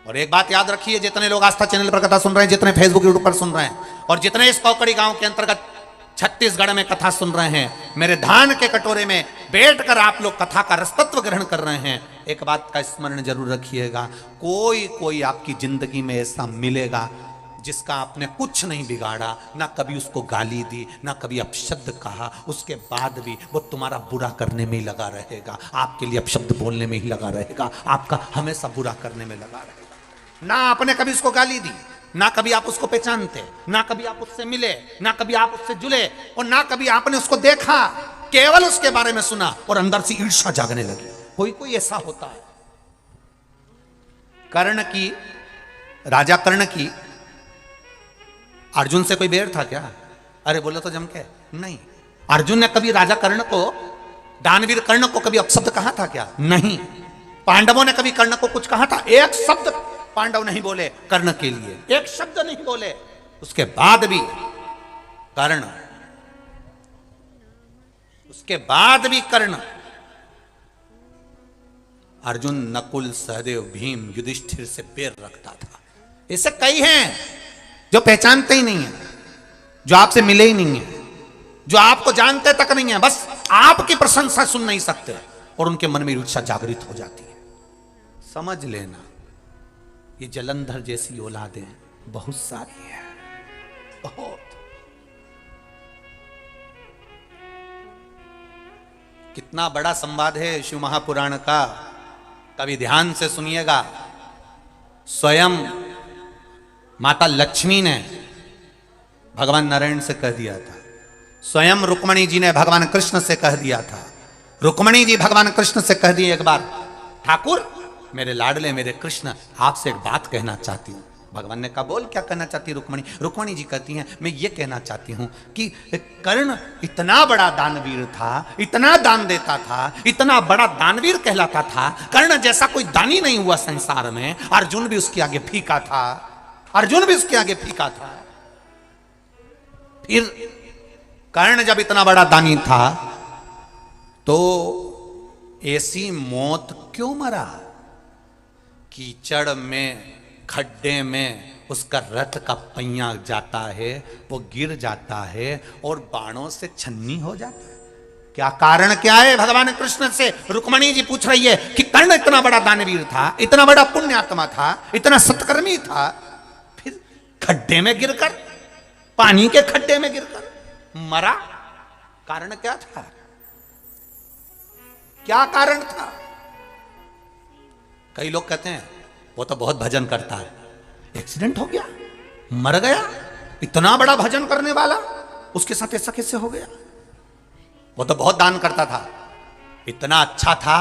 और एक बात याद रखिए, जितने लोग आस्था चैनल पर कथा सुन रहे हैं, जितने फेसबुक यूट्यूब पर सुन रहे हैं, और जितने इस कौकड़ी गांव के अंतर्गत छत्तीसगढ़ में कथा सुन रहे हैं, मेरे धान के कटोरे में बैठकर आप लोग कथा का रसतत्व ग्रहण कर रहे हैं, एक बात का स्मरण जरूर रखिएगा, कोई कोई आपकी जिंदगी में ऐसा मिलेगा जिसका आपने कुछ नहीं बिगाड़ा, ना कभी उसको गाली दी, ना कभी अपशब्द कहा, उसके बाद भी वो तुम्हारा बुरा करने में ही लगा रहेगा, आपके लिए अपशब्द बोलने में ही लगा रहेगा, आपका हमेशा बुरा करने में लगा रहेगा। ना आपने कभी उसको गाली दी, ना कभी आप उसको पहचानते, ना कभी आप उससे मिले, ना कभी आप उससे जुले, और ना कभी आपने उसको देखा, केवल उसके बारे में सुना और अंदर से ईर्ष्या जागने लगी। कोई कोई ऐसा होता है। कर्ण की, राजा कर्ण की अर्जुन से कोई बैर था क्या? अरे बोलो तो जम के नहीं। अर्जुन ने कभी राजा कर्ण को, दानवीर कर्ण को कभी अपशब्द कहा था क्या? नहीं। पांडवों ने कभी कर्ण को कुछ कहा था? एक शब्द पांडव नहीं बोले कर्ण के लिए, एक शब्द नहीं बोले। उसके बाद भी कर्ण, उसके बाद भी कर्ण, अर्जुन, नकुल, सहदेव, भीम, युधिष्ठिर से बैर रखता था। ऐसे कई हैं जो पहचानते ही नहीं है, जो आपसे मिले ही नहीं है, जो आपको जानते तक नहीं है, बस आपकी प्रशंसा सुन नहीं सकते और उनके मन में ईर्ष्या जागृत हो जाती है। समझ लेना, ये जलंधर जैसी औलादें बहुत सारी है, बहुत। कितना बड़ा संवाद है शिव महापुराण का, कभी ध्यान से सुनिएगा। स्वयं माता लक्ष्मी ने भगवान नारायण से कह दिया था, स्वयं रुक्मणी जी ने भगवान कृष्ण से कह दिया था, रुक्मणी जी भगवान कृष्ण से कह दिए एक बार, ठाकुर मेरे लाडले, मेरे कृष्ण, आपसे एक बात कहना चाहती हूँ। भगवान ने कहा बोल, क्या कहना चाहती है रुक्मणी? रुक्मणी जी कहती हैं मैं ये कहना चाहती हूँ कि कर्ण इतना बड़ा दानवीर था, इतना दान देता था, इतना बड़ा दानवीर कहलाता था, कर्ण जैसा कोई दानी नहीं हुआ संसार में। अर्जुन भी उसके आगे फीका था, अर्जुन भी उसके आगे फीका था। फिर कर्ण जब इतना बड़ा दानी था तो ऐसी मौत क्यों मरा? कीचड़ में, खड्डे में उसका रथ का पहिया जाता है, वो गिर जाता है और बाणों से छन्नी हो जाता है। क्या कारण क्या है? भगवान कृष्ण से रुक्मणी जी पूछ रही है कि कर्ण इतना बड़ा दानवीर था, इतना बड़ा पुण्यात्मा था, इतना सत्कर्मी था, फिर खड्डे में गिरकर, पानी के खड्डे में गिरकर मरा। कारण क्या था? क्या कारण था? कई लोग कहते हैं वो तो बहुत भजन करता है, एक्सीडेंट हो गया, मर गया, इतना बड़ा भजन करने वाला, उसके साथ ऐसा कैसे हो गया? वो तो बहुत दान करता था, इतना अच्छा था,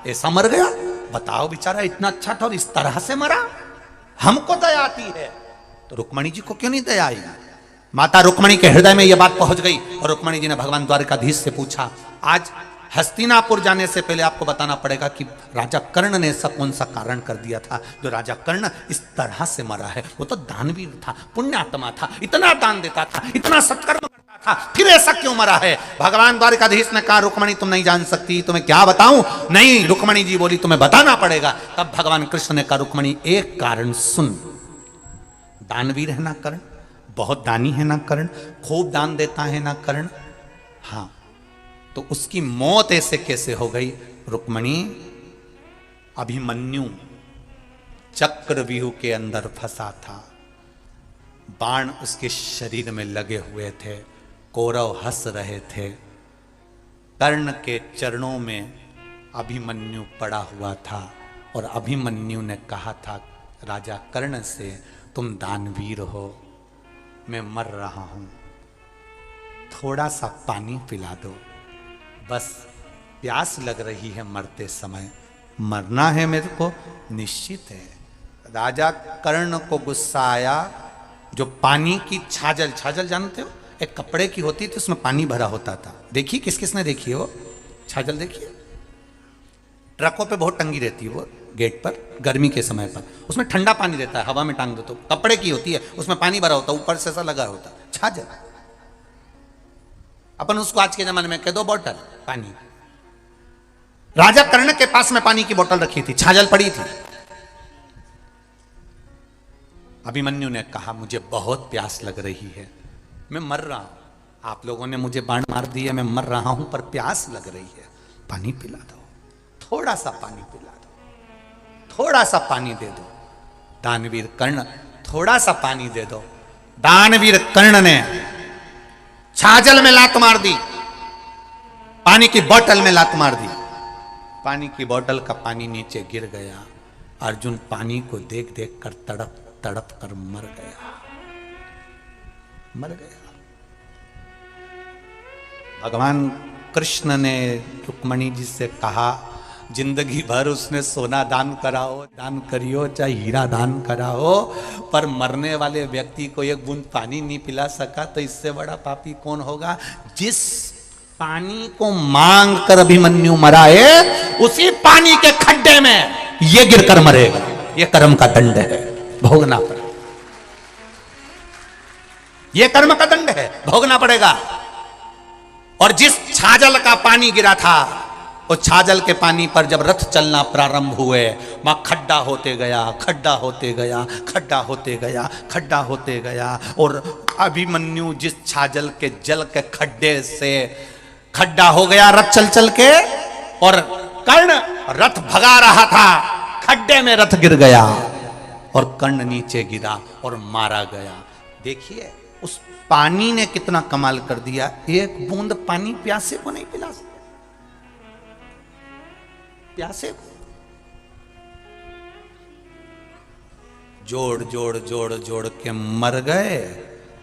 ऐसा मर गया। बताओ बेचारा इतना अच्छा था और इस तरह से मरा। हमको दया आती है तो रुक्मणी जी को क्यों नहीं दया आई? माता रुक्मणी के हृदय में यह बात पहुंच गई और रुक्मणी जी ने भगवान द्वारिकाधीश से पूछा। आज हस्तिनापुर जाने से पहले आपको बताना पड़ेगा कि राजा कर्ण ने ऐसा कौन सा कारण कर दिया था जो राजा कर्ण इस तरह से मरा है। वो तो दानवीर था, पुण्यात्मा था, इतना दान देता था, इतना सत्कर्म करता था, फिर ऐसा क्यों मरा है? भगवान द्वारिकाधीश ने कहा रुक्मणी तुम नहीं जान सकती, तुम्हें क्या बताऊं? नहीं, रुक्मणी जी बोली तुम्हें बताना पड़ेगा। तब भगवान कृष्ण ने कहा रुक्मणी एक कारण सुन, दानवीर है ना कर्ण, बहुत दानी है ना कर्ण, खूब दान देता है ना कर्ण, हाँ, तो उसकी मौत ऐसे कैसे हो गई? रुक्मणी, अभिमन्यु चक्रव्यूह के अंदर फंसा था, बाण उसके शरीर में लगे हुए थे, कौरव हंस रहे थे, कर्ण के चरणों में अभिमन्यु पड़ा हुआ था और अभिमन्यु ने कहा था राजा कर्ण से तुम दानवीर हो, मैं मर रहा हूं, थोड़ा सा पानी पिला दो, बस प्यास लग रही है, मरते समय मरना है मेरे को, निश्चित है। राजा कर्ण को गुस्सा आया, जो पानी की छाजल, छाजल जानते हो, एक कपड़े की होती थी, उसमें पानी भरा होता था, देखिए किस किसने देखी है वो छाजल? देखिए ट्रकों पे बहुत टंगी रहती है वो गेट पर, गर्मी के समय पर, उसमें ठंडा पानी रहता है, हवा में टांग दो तो, कपड़े की होती है, उसमें पानी भरा होता है, ऊपर से ऐसा लगा होता है, छाजल। अपन उसको आज के जमाने में कह दो बोतल पानी। राजा कर्ण के पास में पानी की बोतल रखी थी, छाजल पड़ी थी। अभिमन्यु ने कहा मुझे बहुत प्यास लग रही है, मैं मर रहा हूं। आप लोगों ने मुझे बाण मार दी है, मैं मर रहा हूं, पर प्यास लग रही है, पानी पिला दो, थोड़ा सा पानी पिला दो, थोड़ा सा पानी दे दो। दानवीर कर्ण, थोड़ा सा पानी दे दो। दानवीर कर्ण ने छाजल में लात मार दी, पानी की बोतल में लात मार दी, पानी की बोतल का पानी नीचे गिर गया। अर्जुन पानी को देख देख कर तड़प तड़प कर मर गया, मर गया। भगवान कृष्ण ने रुक्मणी जी से कहा, जिंदगी भर उसने सोना दान कराओ, दान करियो, चाहे हीरा दान कराओ, पर मरने वाले व्यक्ति को एक बूंद पानी नहीं पिला सका, तो इससे बड़ा पापी कौन होगा। जिस पानी को मांग कर अभिमन्यु मराए, उसी पानी के खड्डे में ये गिरकर मरेगा। ये कर्म का दंड है, भोगना पड़ेगा। ये कर्म का दंड है, भोगना पड़ेगा। और जिस छाजल का पानी गिरा था, वो छाजल के पानी पर जब रथ चलना प्रारंभ हुए, वहां खड्डा होते गया, खड्डा होते गया, खड्डा होते गया, खड्डा होते गया। और अभिमन्यु जिस छाजल के जल के खड्डे से खड्डा हो गया रथ चल चल के, और कर्ण रथ भगा रहा था, खड्डे में रथ गिर गया और कर्ण नीचे गिरा और मारा गया। देखिए उस पानी ने कितना कमाल कर दिया। एक बूंद पानी प्यासे को नहीं पिला सकता, प्यासे को जोड़ जोड़ जोड़ जोड़ के मर गए।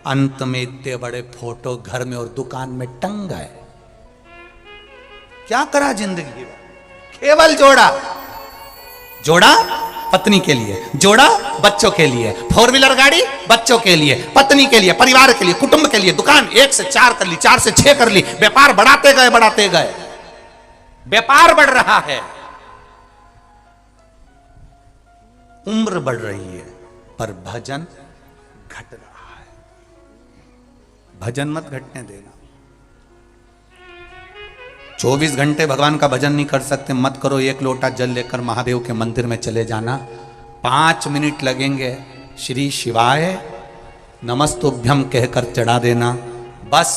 अंत में इतने बड़े फोटो घर में और दुकान में टंग गए। क्या करा जिंदगी में? केवल जोड़ा, जोड़ा पत्नी के लिए, जोड़ा बच्चों के लिए, 4 व्हीलर गाड़ी बच्चों के लिए, पत्नी के लिए, परिवार के लिए, कुटुंब के लिए, दुकान 1 से 4 कर ली, 4 से 6 कर ली, व्यापार बढ़ाते गए, बढ़ाते गए, व्यापार बढ़ रहा है, उम्र बढ़ रही है, पर भजन घट रहा है। भजन मत घटने देना। 24 घंटे भगवान का भजन नहीं कर सकते, मत करो। 1 लोटा जल लेकर महादेव के मंदिर में चले जाना, 5 मिनट लगेंगे, श्री शिवाय नमस्तुभ्यम कहकर चढ़ा देना, बस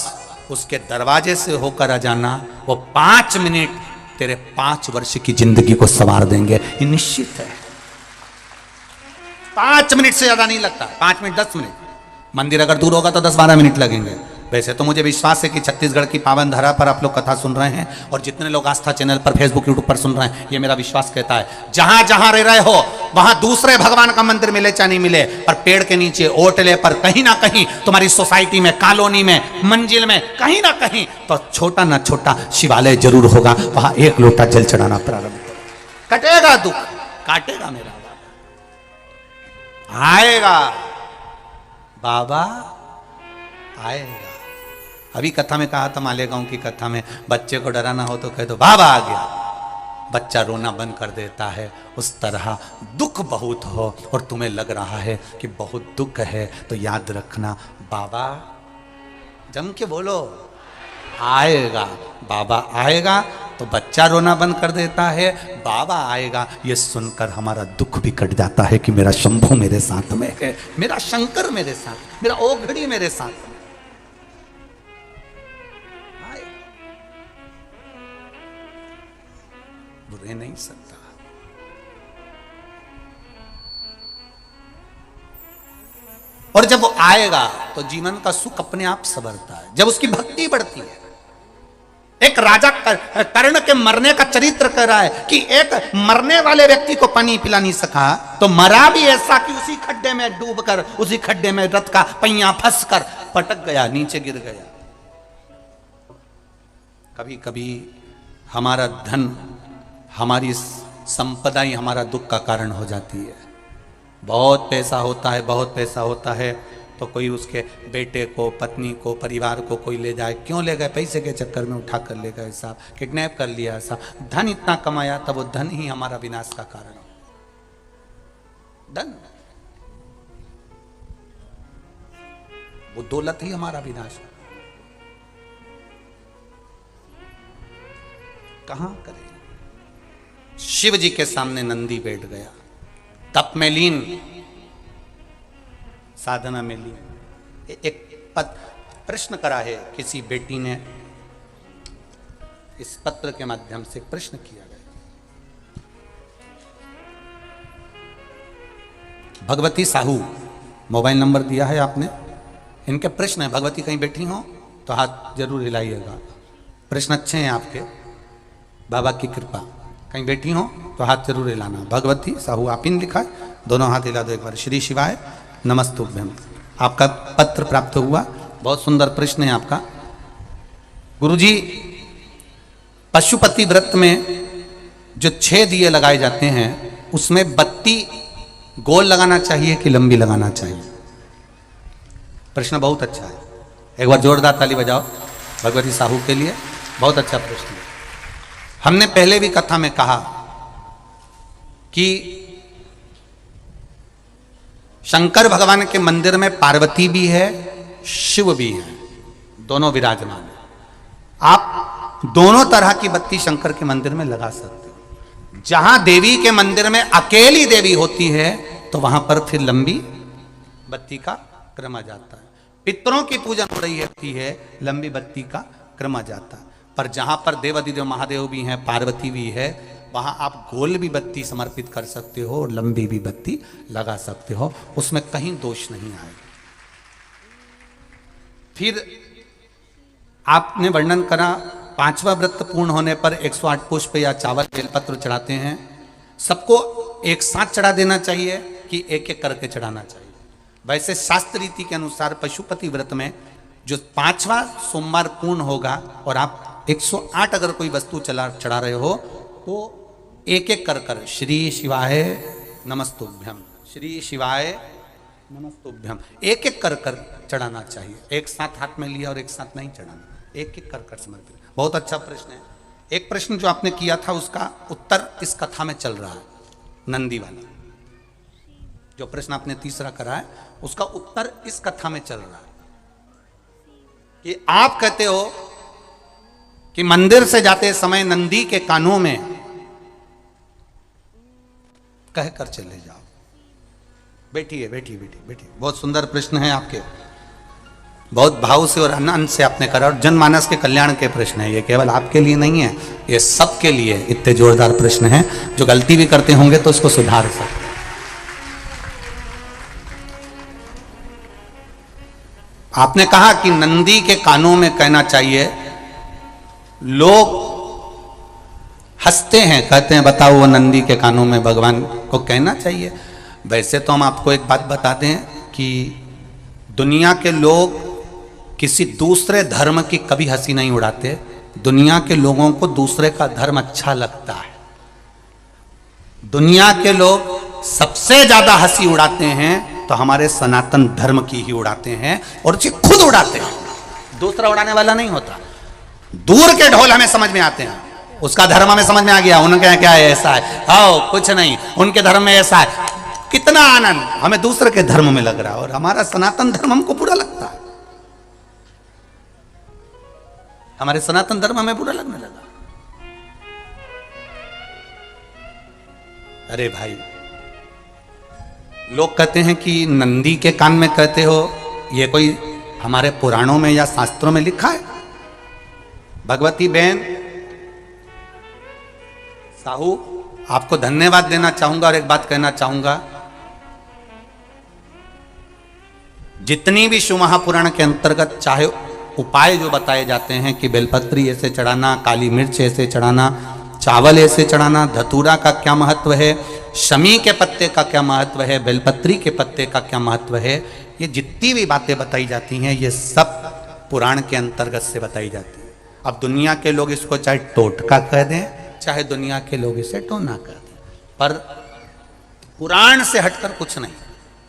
उसके दरवाजे से होकर आ जाना। वो 5 मिनट तेरे 5 वर्ष की जिंदगी को संवार देंगे, ये निश्चित है। 5 मिनट से ज्यादा नहीं लगता, 5 मिनट 10 मिनट। मंदिर अगर दूर होगा तो 10-12 मिनट लगेंगे। वैसे तो मुझे विश्वास है कि छत्तीसगढ़ की पावन धरा पर आप लोग कथा सुन रहे हैं, और जितने लोग आस्था चैनल पर, फेसबुक, यूट्यूब पर सुन रहे हैं, ये मेरा विश्वास कहता है, जहां जहां रह रहे हो वहां दूसरे भगवान का मंदिर मिले चाहे नहीं मिले, पर पेड़ के नीचे, ओटले पर, कहीं ना कहीं तुम्हारी सोसाइटी में, कॉलोनी में, मंजिल में, कहीं ना कहीं तो छोटा ना छोटा शिवालय जरूर होगा। वहां 1 लोटा जल चढ़ाना प्रारंभ करो। कटेगा दुख, काटेगा मेरा बाबा, आएगा बाबा आएगा। अभी कथा में कहा था, मालेगांव की कथा में, बच्चे को डराना हो तो कह दो बाबा आ गया, बच्चा रोना बंद कर देता है। उस तरह दुख बहुत हो और तुम्हें लग रहा है कि बहुत दुख है, तो याद रखना बाबा, जम के बोलो, आएगा। बाबा आएगा तो बच्चा रोना बंद कर देता है, बाबा आएगा ये सुनकर हमारा दुख भी कट जाता है कि मेरा शंभू मेरे साथ में है, मेरा शंकर मेरे साथ, मेरा ओघड़ी मेरे साथ। बुरे नहीं सकता। और जब वो आएगा तो जीवन का सुख अपने आप संवरता है, जब उसकी भक्ति बढ़ती है। एक राजा कर्ण के मरने का चरित्र कह रहा है कि एक मरने वाले व्यक्ति को पानी पिला नहीं सका, तो मरा भी ऐसा कि उसी खड्डे में डूबकर, उसी खड्डे में रथ का पहिया फंसकर पटक गया, नीचे गिर गया। कभी कभी हमारा धन, हमारी संपदा ही हमारा दुख का कारण हो जाती है। बहुत पैसा होता है, बहुत पैसा होता है, तो कोई उसके बेटे को, पत्नी को, परिवार को कोई ले जाए, क्यों ले गए? पैसे के चक्कर में उठा कर ले गए साहब, किडनैप कर लिया साहब। धन इतना कमाया, तब वो धन ही हमारा विनाश का कारण हो। धन, वो दौलत ही हमारा विनाश है। कहां करें? शिव जी के सामने नंदी बैठ गया, तप में लीन, साधना में लीन। एक प्रश्न करा है किसी बेटी ने, इस पत्र के माध्यम से प्रश्न किया गया। भगवती साहू मोबाइल नंबर दिया है आपने, इनके प्रश्न है। भगवती कहीं बैठी हो तो हाथ जरूर हिलाइएगा, प्रश्न अच्छे हैं आपके, बाबा की कृपा। कहीं बैठी हो तो हाथ जरूर हिलाना। भगवती साहू आप इन लिखा है, दोनों हाथ हिला दो एक बार। श्री शिवाय नमस्तुभ्यम। आपका पत्र प्राप्त हुआ, बहुत सुंदर प्रश्न है आपका। गुरुजी, पशुपति व्रत में जो 6 दिए लगाए जाते हैं उसमें बत्ती गोल लगाना चाहिए कि लंबी लगाना चाहिए? प्रश्न बहुत अच्छा है, एक बार जोरदार ताली बजाओ भगवती साहू के लिए, बहुत अच्छा प्रश्न है। हमने पहले भी कथा में कहा कि शंकर भगवान के मंदिर में पार्वती भी है, शिव भी है, दोनों विराजमान है। आप दोनों तरह की बत्ती शंकर के मंदिर में लगा सकते हो। जहां देवी के मंदिर में अकेली देवी होती है तो वहां पर फिर लंबी बत्ती का क्रम आ जाता है। पितरों की पूजन हो रही है, लंबी बत्ती का क्रम आ जाता है। पर जहां पर देवाधिदेव महादेव भी हैं, पार्वती भी है, वहां आप गोल भी बत्ती समर्पित कर सकते हो और लंबी भी बत्ती लगा सकते हो, उसमें कहीं दोष नहीं आएगा। फिर आपने वर्णन करा 5वां व्रत पूर्ण होने पर 108 पुष्प या चावल बेलपत्र चढ़ाते हैं। सबको एक साथ चढ़ा देना चाहिए कि एक एक करके चढ़ाना चाहिए? वैसे शास्त्र रीति के अनुसार पशुपति व्रत में जो 5वां सोमवार पूर्ण होगा और आप 108 अगर कोई वस्तु चढ़ा रहे हो तो एक एक कर श्री शिवाय नमस्तुभ्यम, श्री शिवाय नमस्तुभ्यम एक एक कर चढ़ाना चाहिए। एक साथ हाथ में लिया और एक साथ नहीं चढ़ाना, एक एक कर समर्पित। बहुत अच्छा प्रश्न है। एक प्रश्न जो आपने किया था उसका उत्तर इस कथा में चल रहा है, नंदी वाला जो प्रश्न आपने तीसरा करा है उसका उत्तर इस कथा में चल रहा है कि आप कहते हो कि मंदिर से जाते समय नंदी के कानों में कहकर चले जाओ। बैठिए बैठिए बैठिए बैठिए। बहुत सुंदर प्रश्न है आपके, बहुत भाव से और आनंद से आपने करा और जनमानस के कल्याण के प्रश्न है। ये केवल आपके लिए नहीं है, ये सबके लिए इतने जोरदार प्रश्न हैं। जो गलती भी करते होंगे तो उसको सुधार सकते। आपने कहा कि नंदी के कानों में कहना चाहिए। लोग हंसते हैं, कहते हैं बताओ वो नंदी के कानों में भगवान को कहना चाहिए। वैसे तो हम आपको एक बात बताते हैं कि दुनिया के लोग किसी दूसरे धर्म की कभी हंसी नहीं उड़ाते। दुनिया के लोगों को दूसरे का धर्म अच्छा लगता है। दुनिया के लोग सबसे ज्यादा हंसी उड़ाते हैं तो हमारे सनातन धर्म की ही उड़ाते हैं और उसे खुद उड़ाते हैं, दूसरा उड़ाने वाला नहीं होता। दूर के ढोल हमें समझ में आते हैं, उसका धर्म हमें समझ में आ गया, उनके क्या है ऐसा है, आओ कुछ नहीं, उनके धर्म में ऐसा है। कितना आनंद हमें दूसरे के धर्म में लग रहा है और हमारा सनातन धर्म हमको बुरा लगता है। हमारे सनातन धर्म हमें बुरा लगने लगा। अरे भाई, लोग कहते हैं कि नंदी के कान में कहते हो, ये कोई हमारे पुराणों में या शास्त्रों में लिखा है? भगवती बहन साहू, आपको धन्यवाद देना चाहूंगा और एक बात कहना चाहूंगा। जितनी भी शिव महापुराण के अंतर्गत चाहे उपाय जो बताए जाते हैं कि बेलपत्री ऐसे चढ़ाना, काली मिर्च ऐसे चढ़ाना, चावल ऐसे चढ़ाना, धतूरा का क्या महत्व है, शमी के पत्ते का क्या महत्व है, बेलपत्री के पत्ते का क्या महत्व है, ये जितनी भी बातें बताई जाती हैं ये सब पुराण के अंतर्गत से बताई जाती है। अब दुनिया के लोग इसको चाहे टोटका कह दें, चाहे दुनिया के लोग इसे टोना कह दें, पर पुराण से हटकर कुछ नहीं।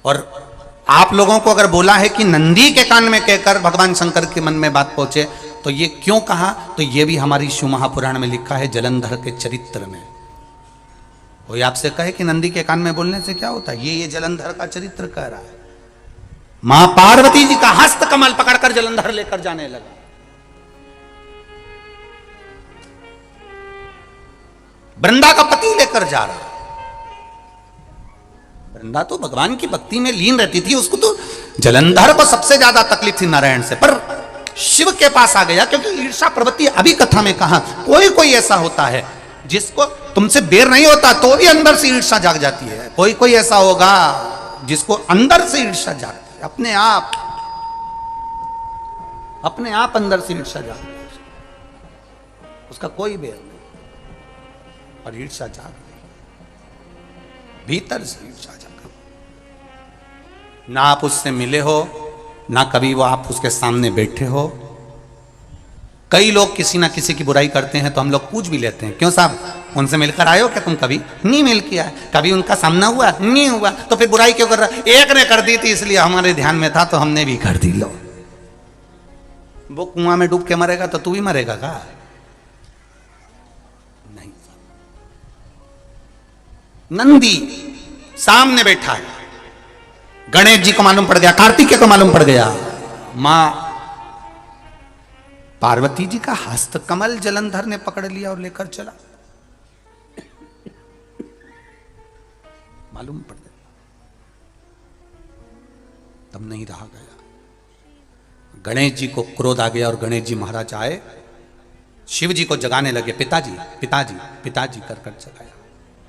और आप लोगों को अगर बोला है कि नंदी के कान में कहकर भगवान शंकर के मन में बात पहुंचे तो ये क्यों कहा, तो ये भी हमारी शिव महापुराण में लिखा है जलंधर के चरित्र में। कोई आपसे कहे कि नंदी के कान में बोलने से क्या होता है, ये जलंधर का चरित्र कह रहा है। मां पार्वती जी का हस्त कमल पकड़कर जलंधर लेकर जाने लगा। वृंदा का पति लेकर जा रहा। वृंदा तो भगवान की भक्ति में लीन रहती थी, उसको तो जलंधर को सबसे ज्यादा तकलीफ थी नारायण से, पर शिव के पास आ गया, क्योंकि ईर्षा प्रवृत्ति अभी कथा में कहा कोई कोई ऐसा होता है जिसको तुमसे बेर नहीं होता तो भी अंदर से ईर्षा जाग जाती है। कोई कोई ऐसा होगा जिसको अंदर से ईर्षा जागती है, अपने आप अंदर से ईर्षा जागती है, उसका कोई बेर नहीं, और ईर्षा जाग भीतर से ईर्षा जाग। ना आप उससे मिले हो, ना कभी वो आप उसके सामने बैठे हो। कई लोग किसी ना किसी की बुराई करते हैं तो हम लोग पूछ भी लेते हैं, क्यों साहब उनसे मिलकर आए हो क्या तुम? कभी नहीं मिल किया, कभी उनका सामना हुआ नहीं हुआ, तो फिर बुराई क्यों कर रहा? एक ने कर दी थी इसलिए हमारे ध्यान में था तो हमने भी कर दी। लो, वो कुआं में डूब के मरेगा तो तू भी मरेगा का? नहीं। नंदी सामने बैठा है, गणेश जी को मालूम पड़ गया, कार्तिकेय को मालूम पड़ गया, मां पार्वती जी का हस्त कमल जलंधर ने पकड़ लिया और लेकर चला, मालूम पड़ गया, तब नहीं रहा गया। गणेश जी को क्रोध आ गया और गणेश जी महाराज आए, शिव जी को जगाने लगे, पिताजी पिताजी पिताजी कर कर जगाया,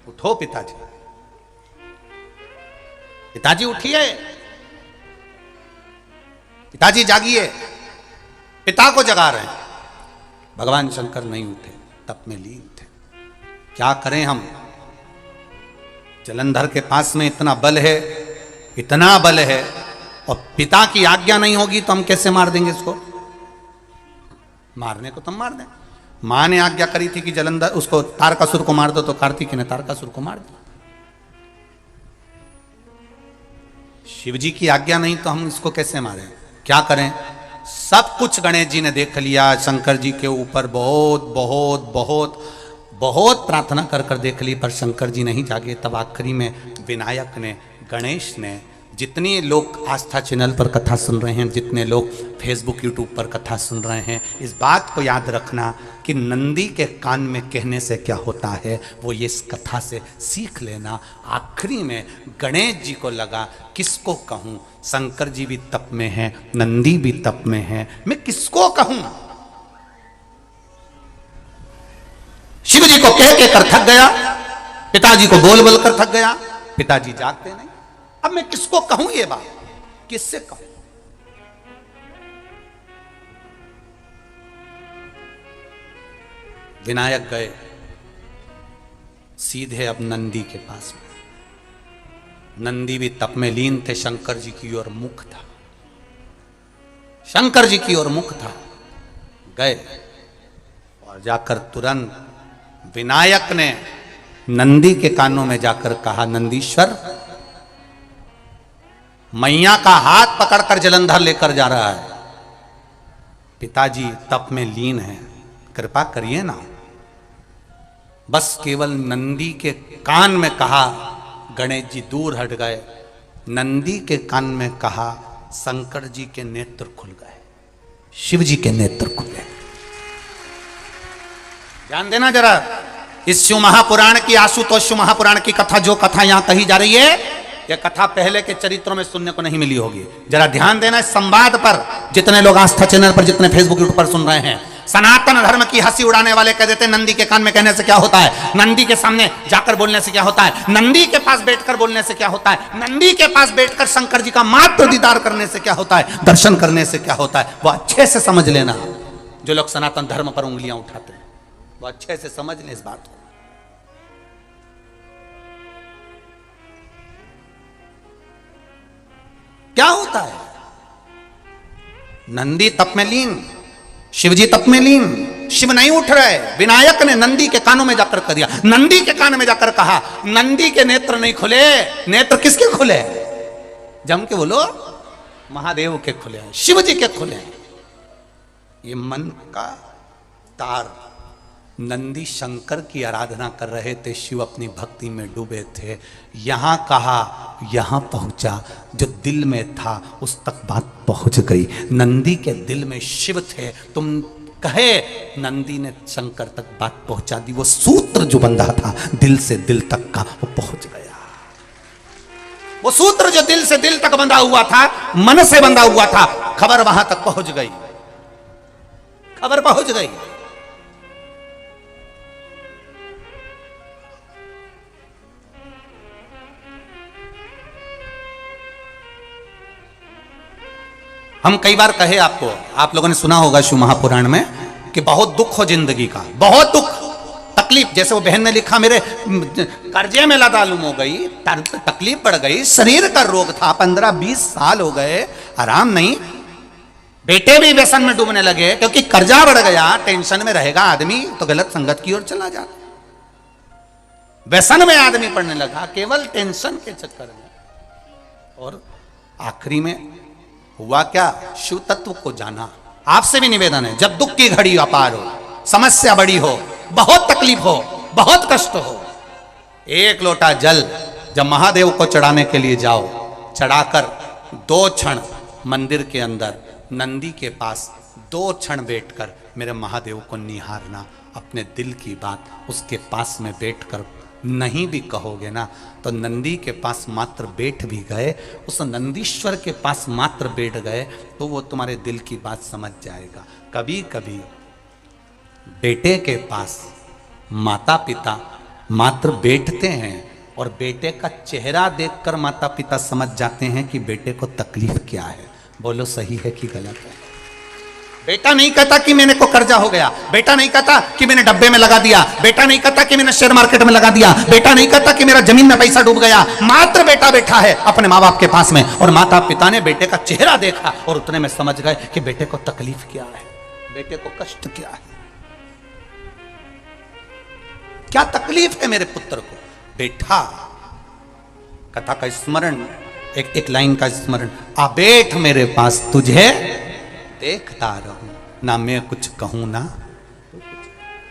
उठो पिताजी, पिताजी उठिए, पिताजी जागिए, पिता को जगा रहे हैं। भगवान शंकर नहीं उठे, तप में लीन थे। क्या करें हम? जलंधर के पास में इतना बल है, इतना बल है, और पिता की आज्ञा नहीं होगी तो हम कैसे मार देंगे इसको? मारने को तो हम मार दें। मां ने आज्ञा करी थी कि जलंधर उसको तारकासुर को मार दो, तो कार्तिकेय ने तारकासुर को मार दिया। शिव जी की आज्ञा नहीं तो हम इसको कैसे मारें? क्या करें? सब कुछ गणेश जी ने देख लिया, शंकर जी के ऊपर बहुत बहुत बहुत बहुत प्रार्थना कर कर देख ली, पर शंकर जी नहीं जागे। तब आखिरी में विनायक ने, गणेश ने, जितने लोग आस्था चैनल पर कथा सुन रहे हैं, जितने लोग फेसबुक यूट्यूब पर कथा सुन रहे हैं, इस बात को याद रखना कि नंदी के कान में कहने से क्या होता है वो ये इस कथा से सीख लेना। आखिरी में गणेश जी को लगा किसको कहूँ, शंकर जी भी तप में हैं, नंदी भी तप में हैं, मैं किसको कहूँ? शिव जी को कह के कर थक गया, पिताजी को बोल बोल कर थक गया, पिताजी जागते नहीं। अब मैं किसको कहूं ये बात, किससे कहूं? विनायक गए सीधे अब नंदी के पास में। नंदी भी तप में लीन थे, शंकर जी की ओर मुख था, शंकर जी की ओर मुख था। गए और जाकर तुरंत विनायक ने नंदी के कानों में जाकर कहा, नंदीश्वर, मैया का हाथ पकड़कर जलंधर लेकर जा रहा है, पिताजी तप में लीन है, कृपा करिए ना। बस केवल नंदी के कान में कहा, गणेश जी दूर हट गए। नंदी के कान में कहा, शंकर जी के नेत्र खुल गए, शिव जी के नेत्र खुले। ध्यान देना जरा, इस शिव महापुराण की, आशुतोष शिव महापुराण की कथा, जो कथा यहां कही जा रही है, यह कथा पहले के चरित्रों में सुनने को नहीं मिली होगी। जरा ध्यान देना इस संवाद पर, जितने लोग आस्था चैनल पर, जितने फेसबुक यूट्यूब पर सुन रहे हैं। सनातन धर्म की हंसी उड़ाने वाले कह देते नंदी के कान में कहने से क्या होता है, नंदी के सामने जाकर बोलने से क्या होता है, नंदी के पास बैठकर बोलने से क्या होता है, नंदी के पास बैठकर शंकर जी का मात्र दीदार करने से क्या होता है, दर्शन करने से क्या होता है, वो अच्छे से समझ लेना। जो लोग सनातन धर्म पर उंगलियां उठाते हैं वो अच्छे से समझ लें इस बात को। क्या होता है? नंदी तप में लीन, शिवजी तप में लीन, शिव नहीं उठ रहे। विनायक ने नंदी के कानों में जाकर कर दिया, नंदी के कान में जाकर कहा, नंदी के नेत्र नहीं खुले। नेत्र किसके खुले? जम के बोलो, महादेव के खुले हैं, शिव जी के खुले हैं। ये मन का तार। नंदी शंकर की आराधना कर रहे थे, शिव अपनी भक्ति में डूबे थे। यहां कहा, यहां पहुंचा, जो दिल में था उस तक बात पहुंच गई। नंदी के दिल में शिव थे, तुम कहे नंदी ने शंकर तक बात पहुंचा दी। वो सूत्र जो बंधा था दिल से दिल तक का, वो पहुंच गया। वो सूत्र जो दिल से दिल तक बंधा हुआ था, मन से बंधा हुआ था, खबर वहां तक पहुंच गई। खबर पहुंच गई। हम कई बार कहे आपको, आप लोगों ने सुना होगा शिव महापुराण में कि बहुत दुख हो जिंदगी का, बहुत दुख तकलीफ। जैसे वो बहन ने लिखा, मेरे कर्जे में लदालूम हो गई, तकलीफ बढ़ गई, शरीर का रोग था, 15-20 साल हो गए, आराम नहीं। बेटे भी व्यसन में डूबने लगे क्योंकि कर्जा बढ़ गया। टेंशन में रहेगा आदमी तो गलत संगत की ओर चला जाता। व्यसन में आदमी पड़ने लगा केवल टेंशन के चक्कर में। और आखिरी में हुआ क्या? शिव तत्व को जाना। आपसे भी निवेदन है, जब दुख की घड़ी अपार हो, समस्या बड़ी हो, बहुत तकलीफ हो, बहुत कष्ट हो, एक लोटा जल जब महादेव को चढ़ाने के लिए जाओ, चढ़ाकर 2 क्षण मंदिर के अंदर नंदी के पास 2 क्षण बैठकर मेरे महादेव को निहारना। अपने दिल की बात उसके पास में बैठकर नहीं भी कहोगे ना, तो नंदी के पास मात्र बैठ भी गए, उस नंदीश्वर के पास मात्र बैठ गए, तो वो तुम्हारे दिल की बात समझ जाएगा। कभी कभी बेटे के पास माता पिता मात्र बैठते हैं और बेटे का चेहरा देखकर माता पिता समझ जाते हैं कि बेटे को तकलीफ क्या है। बोलो सही है कि गलत है? बेटा नहीं कहता कि मैंने को कर्जा हो गया, बेटा नहीं कहता कि मैंने डब्बे में लगा दिया, बेटा नहीं कहता कि मैंने शेयर मार्केट में लगा दिया, बेटा नहीं कहता कि मेरा जमीन में पैसा डूब गया। मात्र बेटा बैठा है अपने माँ बाप के पास में और माता पिता ने बेटे का चेहरा देखा और उतने में समझ गए कि बेटे को तकलीफ क्या है, बेटे को कष्ट क्या है, क्या तकलीफ है मेरे पुत्र को। बैठा, कथा का स्मरण, एक लाइन का स्मरण, आ बैठ मेरे पास, तुझे देखता रहूं, ना मैं कुछ कहूं ना।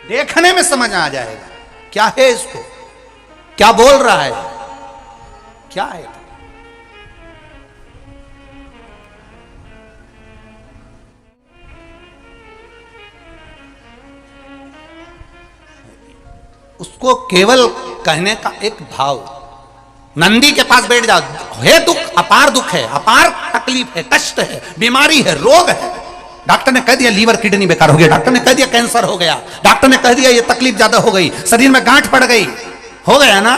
देखने में समझ आ जाएगा क्या है इसको, क्या बोल रहा है, क्या है। उसको केवल कहने का एक भाव, नंदी के पास बैठ जाओ, है दुख, अपार दुख है, अपार तकलीफ है, कष्ट है, बीमारी है, रोग है। डॉक्टर ने कह दिया लीवर किडनी बेकार हो गया, डॉक्टर ने कह दिया कैंसर हो गया, डॉक्टर ने कह दिया ये तकलीफ ज्यादा हो गई, शरीर में गांठ पड़ गई, हो गया ना,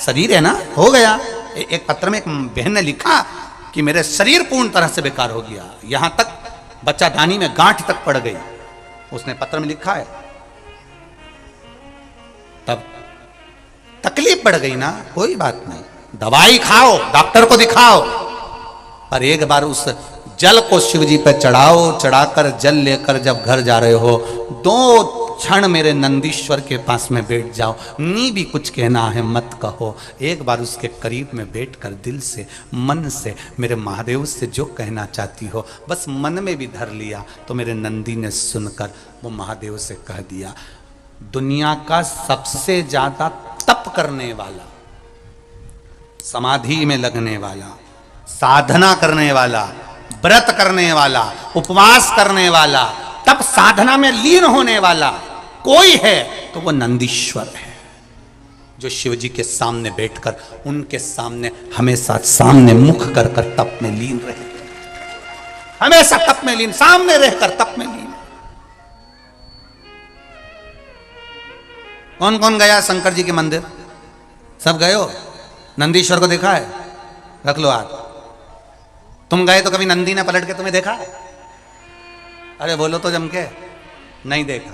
शरीर है ना, हो गया। एक पत्र में एक बहन ने लिखा कि मेरे शरीर पूर्ण तरह से बेकार हो गया, यहां तक बच्चादानी में गांठ तक पड़ गई, उसने पत्र में लिखा है। तब तकलीफ बढ़ गई ना, कोई बात नहीं, दवाई खाओ, डॉक्टर को दिखाओ, पर एक बार उस जल को शिव जी पे चढ़ाओ, चढ़ाकर जल लेकर जब घर जा रहे हो, 2 क्षण मेरे नंदीश्वर के पास में बैठ जाओ, नी भी कुछ कहना है मत कहो, एक बार उसके करीब में बैठकर दिल से, मन से मेरे महादेव से जो कहना चाहती हो बस मन में भी धर लिया, तो मेरे नंदी ने सुनकर वो महादेव से कह दिया, दुनिया का सबसे ज्यादा तप करने वाला, समाधि में लगने वाला, साधना करने वाला, व्रत करने वाला, उपवास करने वाला, तप साधना में लीन होने वाला कोई है तो वो नंदीश्वर है, जो शिव जी के सामने बैठकर उनके सामने हमेशा सामने मुख कर कर तप में लीन रहे, हमेशा तप में लीन, सामने रहकर तप में लीन। कौन कौन गया शंकर जी के मंदिर? सब गए हो? नंदीश्वर को देखा है? रख लो हाथ। तुम गए तो कभी नंदी ने पलट के तुम्हें देखा? अरे बोलो तो जम के, नहीं देखा।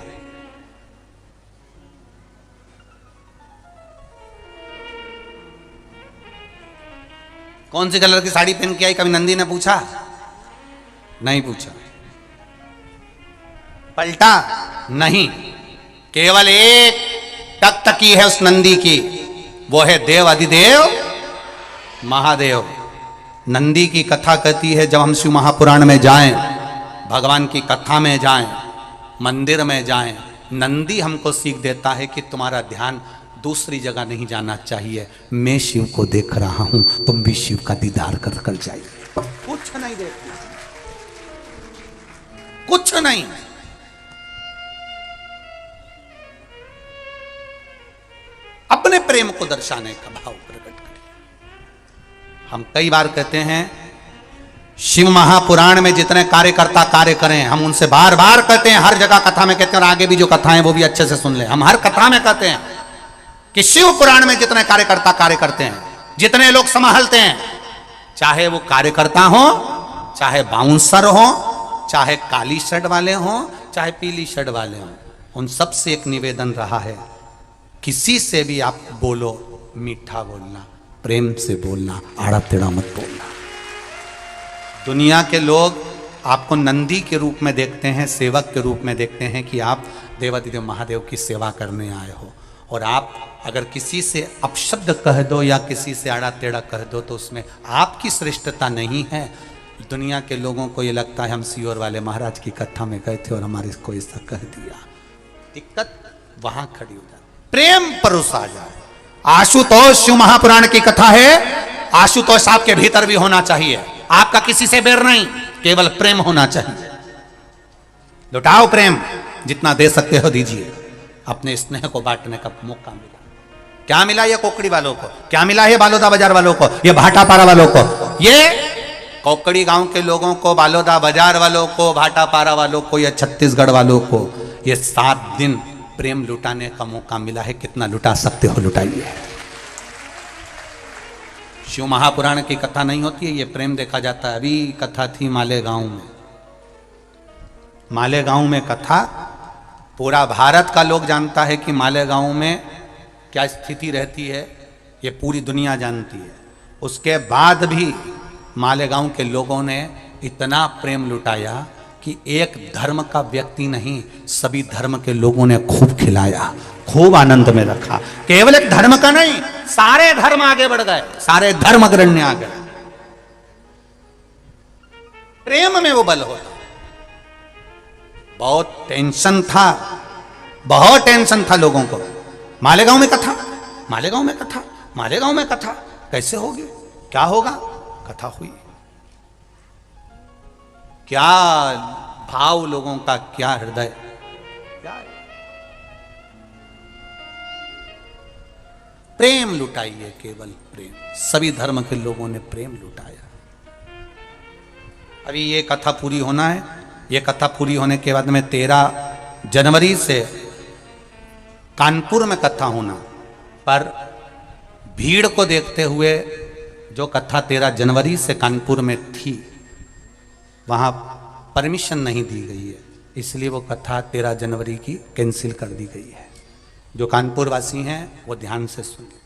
कौन सी कलर की साड़ी पहन के आई, कभी नंदी ने पूछा? नहीं पूछा। पलटा? नहीं। केवल एक टकटकी है उस नंदी की, वो है देव अधिदेव महादेव। नंदी की कथा कहती है जब हम शिव महापुराण में जाएं, भगवान की कथा में जाएं, मंदिर में जाएं, नंदी हमको सीख देता है कि तुम्हारा ध्यान दूसरी जगह नहीं जाना चाहिए, मैं शिव को देख रहा हूं, तुम भी शिव का दीदार कर कर जाइए। कुछ नहीं देखना, कुछ नहीं। अपने प्रेम को दर्शाने का भाव प्रकट करें। हम कई बार कहते हैं शिव महापुराण में जितने कार्यकर्ता कार्य करें, हम उनसे बार बार कहते हैं, हर जगह कथा में कहते हैं, और आगे भी जो कथाएं वो भी अच्छे से सुन ले। हम हर कथा में कहते हैं कि शिव पुराण में जितने कार्यकर्ता कार्य करते हैं, जितने लोग संभालते हैं, चाहे वो कार्यकर्ता हो, चाहे बाउंसर हो, चाहे काली शर्ट वाले हो, चाहे पीली शर्ट वाले हो, उन सब से एक निवेदन रहा है, किसी से भी आप बोलो मीठा बोलना, प्रेम से बोलना, आड़ा टेढ़ा मत बोलना। दुनिया के लोग आपको नंदी के रूप में देखते हैं, सेवक के रूप में देखते हैं कि आप देवाधिदेव महादेव की सेवा करने आए हो, और आप अगर किसी से अपशब्द कह दो या किसी से आड़ा टेढ़ा कह दो तो उसमें आपकी श्रेष्ठता नहीं है। दुनिया के लोगों को ये लगता है हम सीहोर वाले महाराज की कथा में गए थे और हमारे को ऐसा कह दिया। दिक्कत वहां खड़ी हो जाती, प्रेम परोसा जाए। आशुतोष शिव महापुराण की कथा है, आशुतोष आपके भीतर भी होना चाहिए। आपका किसी से बैर नहीं, केवल प्रेम होना चाहिए। लुटाओ प्रेम, जितना दे सकते हो दीजिए। अपने स्नेह को बांटने का मौका मिला। क्या मिला ये कोकड़ी वालों को, क्या मिला ये बालोदा बाजार वालों को, ये भाटापारा वालों को, ये कोकड़ी गांव के लोगों को, बालोदा बाजार वालों को, भाटापारा वालों को, या छत्तीसगढ़ वालों को ये 7 दिन प्रेम लुटाने का मौका मिला है। कितना लुटा सकते हो लुटाइए। शिव महापुराण की कथा नहीं होती है, ये प्रेम देखा जाता है। अभी कथा थी मालेगांव में, मालेगांव में कथा, पूरा भारत का लोग जानता है कि मालेगांव में क्या स्थिति रहती है, ये पूरी दुनिया जानती है। उसके बाद भी मालेगांव के लोगों ने इतना प्रेम लुटाया कि एक धर्म का व्यक्ति नहीं, सभी धर्म के लोगों ने खूब खिलाया, खूब आनंद में रखा। केवल एक धर्म का नहीं, सारे धर्म आगे बढ़ गए, सारे धर्म अग्रण्य आ गए। प्रेम में वो बल होता। बहुत टेंशन था, बहुत टेंशन था लोगों को। मालेगांव में कथा, मालेगांव में कथा, मालेगांव में कथा, कैसे होगी, क्या होगा? कथा हुई। क्या भाव लोगों का, क्या हृदय, क्या प्रेम लुटाइए, केवल प्रेम। सभी धर्म के लोगों ने प्रेम लुटाया। अभी ये कथा पूरी होना है। ये कथा पूरी होने के बाद में 13 जनवरी से कानपुर में कथा होना, पर भीड़ को देखते हुए जो कथा 13 जनवरी से कानपुर में थी, वहाँ परमिशन नहीं दी गई है, इसलिए वो कथा 13 जनवरी की कैंसिल कर दी गई है। जो कानपुर वासी हैं वो ध्यान से सुनिए।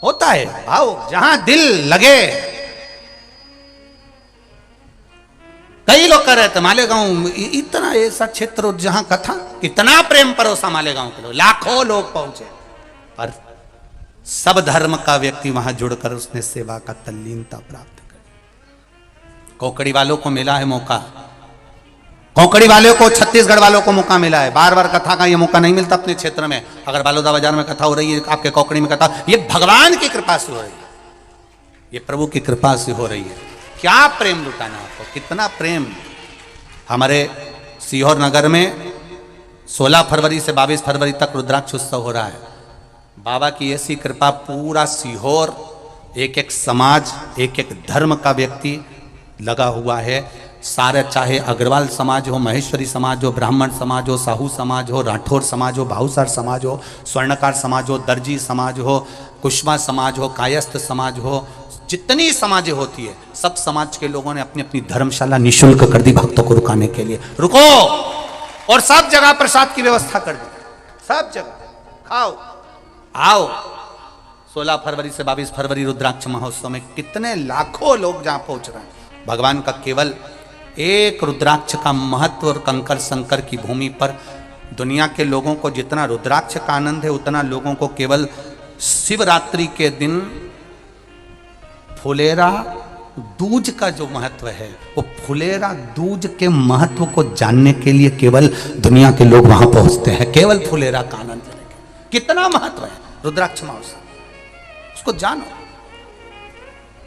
होता है भाव, जहां दिल लगे। कई लोग कह रहे थे मालेगांव इतना ऐसा क्षेत्र जहां कथा, इतना प्रेम परोसा मालेगांव के लोग, लाखों लोग पहुंचे, पर सब धर्म का व्यक्ति वहां जुड़कर उसने सेवा का तल्लीनता प्राप्त करी। कोकड़ी वालों को मिला है मौका, कोकड़ी वालों को, छत्तीसगढ़ वालों को मौका मिला है। बार बार कथा का ये मौका नहीं मिलता अपने क्षेत्र में। अगर बालोदा बाजार में कथा हो रही है, आपके कोकड़ी में कथा, ये भगवान की कृपा से हो रही है, ये प्रभु की कृपा से हो रही है। क्या प्रेम लुटाना आपको, कितना प्रेम। हमारे सीहोर नगर में 16 फरवरी से 22 फरवरी तक रुद्राक्ष उत्सव हो रहा है। बाबा की ऐसी कृपा, पूरा सीहोर, एक एक समाज, एक एक धर्म का व्यक्ति लगा हुआ है। सारे, चाहे अग्रवाल समाज हो, महेश्वरी समाज हो, ब्राह्मण समाज हो, साहू समाज हो, राठौर समाज हो, भाऊसर समाज हो, स्वर्णकार समाज हो, दर्जी समाज हो, कुशवा समाज हो, कायस्थ समाज हो, जितनी समाज होती है, सब समाज के लोगों ने अपनी अपनी धर्मशाला निःशुल्क कर दी भक्तों को रुकाने के लिए। रुको, और सब जगह प्रसाद की व्यवस्था कर दी, सब जगह खाओ आओ। 16 फरवरी से 22 फरवरी रुद्राक्ष महोत्सव में कितने लाखों लोग जहां पहुंच रहे हैं। भगवान का केवल एक रुद्राक्ष का महत्व, और कंकर संकर की भूमि पर दुनिया के लोगों को जितना रुद्राक्ष का आनंद है, उतना लोगों को केवल शिवरात्रि के दिन फुलेरा दूज का जो महत्व है, वो फुलेरा दूज के महत्व को जानने के लिए केवल दुनिया के लोग वहां पहुंचते हैं, केवल फुलेरा का आनंद लेने के। कितना महत्व है रुद्राक्ष महोत्सव, उसको जानो,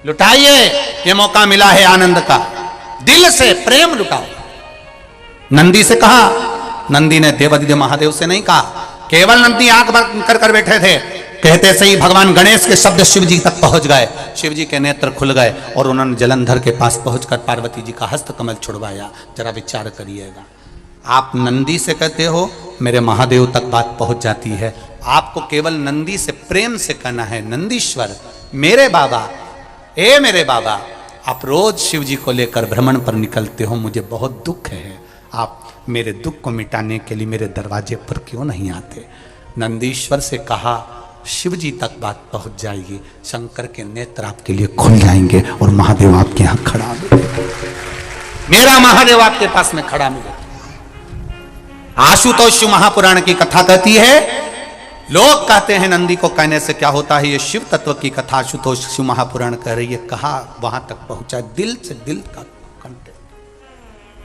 लुटाइए। ये मौका मिला है आनंद का, दिल से प्रेम लुटाओ। नंदी से कहा, नंदी ने देवाधिदेव महादेव से नहीं कहा। केवल नंदी आंख बंद कर बैठे थे, कहते से ही भगवान गणेश के शब्द शिव जी तक पहुंच गए। शिव जी के नेत्र खुल गए और उन्होंने जलंधर के पास पहुंचकर पार्वती जी का हस्त कमल छुड़वाया। जरा विचार करिएगा, आप नंदी से कहते हो मेरे महादेव तक बात पहुंच जाती है, आपको केवल नंदी से प्रेम से कहना है, नंदीश्वर मेरे बाबा, ए मेरे बाबा, आप रोज शिव जी को लेकर भ्रमण पर निकलते हो, मुझे बहुत दुख है, आप मेरे दुख को मिटाने के लिए मेरे दरवाजे पर क्यों नहीं आते। नंदीश्वर से कहा शिव जी तक बात पहुंच जाएगी, शंकर के नेत्र आपके लिए खुल जाएंगे और महादेव आपके यहां खड़ा मिलेगा, मेरा महादेव आपके पास में खड़ा मिलेगा। आशुतोष महापुराण की कथा कहती है, लोग कहते हैं नंदी को कहने से क्या होता है, ये शिव तत्व की कथा आशुतोष महापुराण कह रही है। कहा वहां तक पहुंचा, दिल से दिल का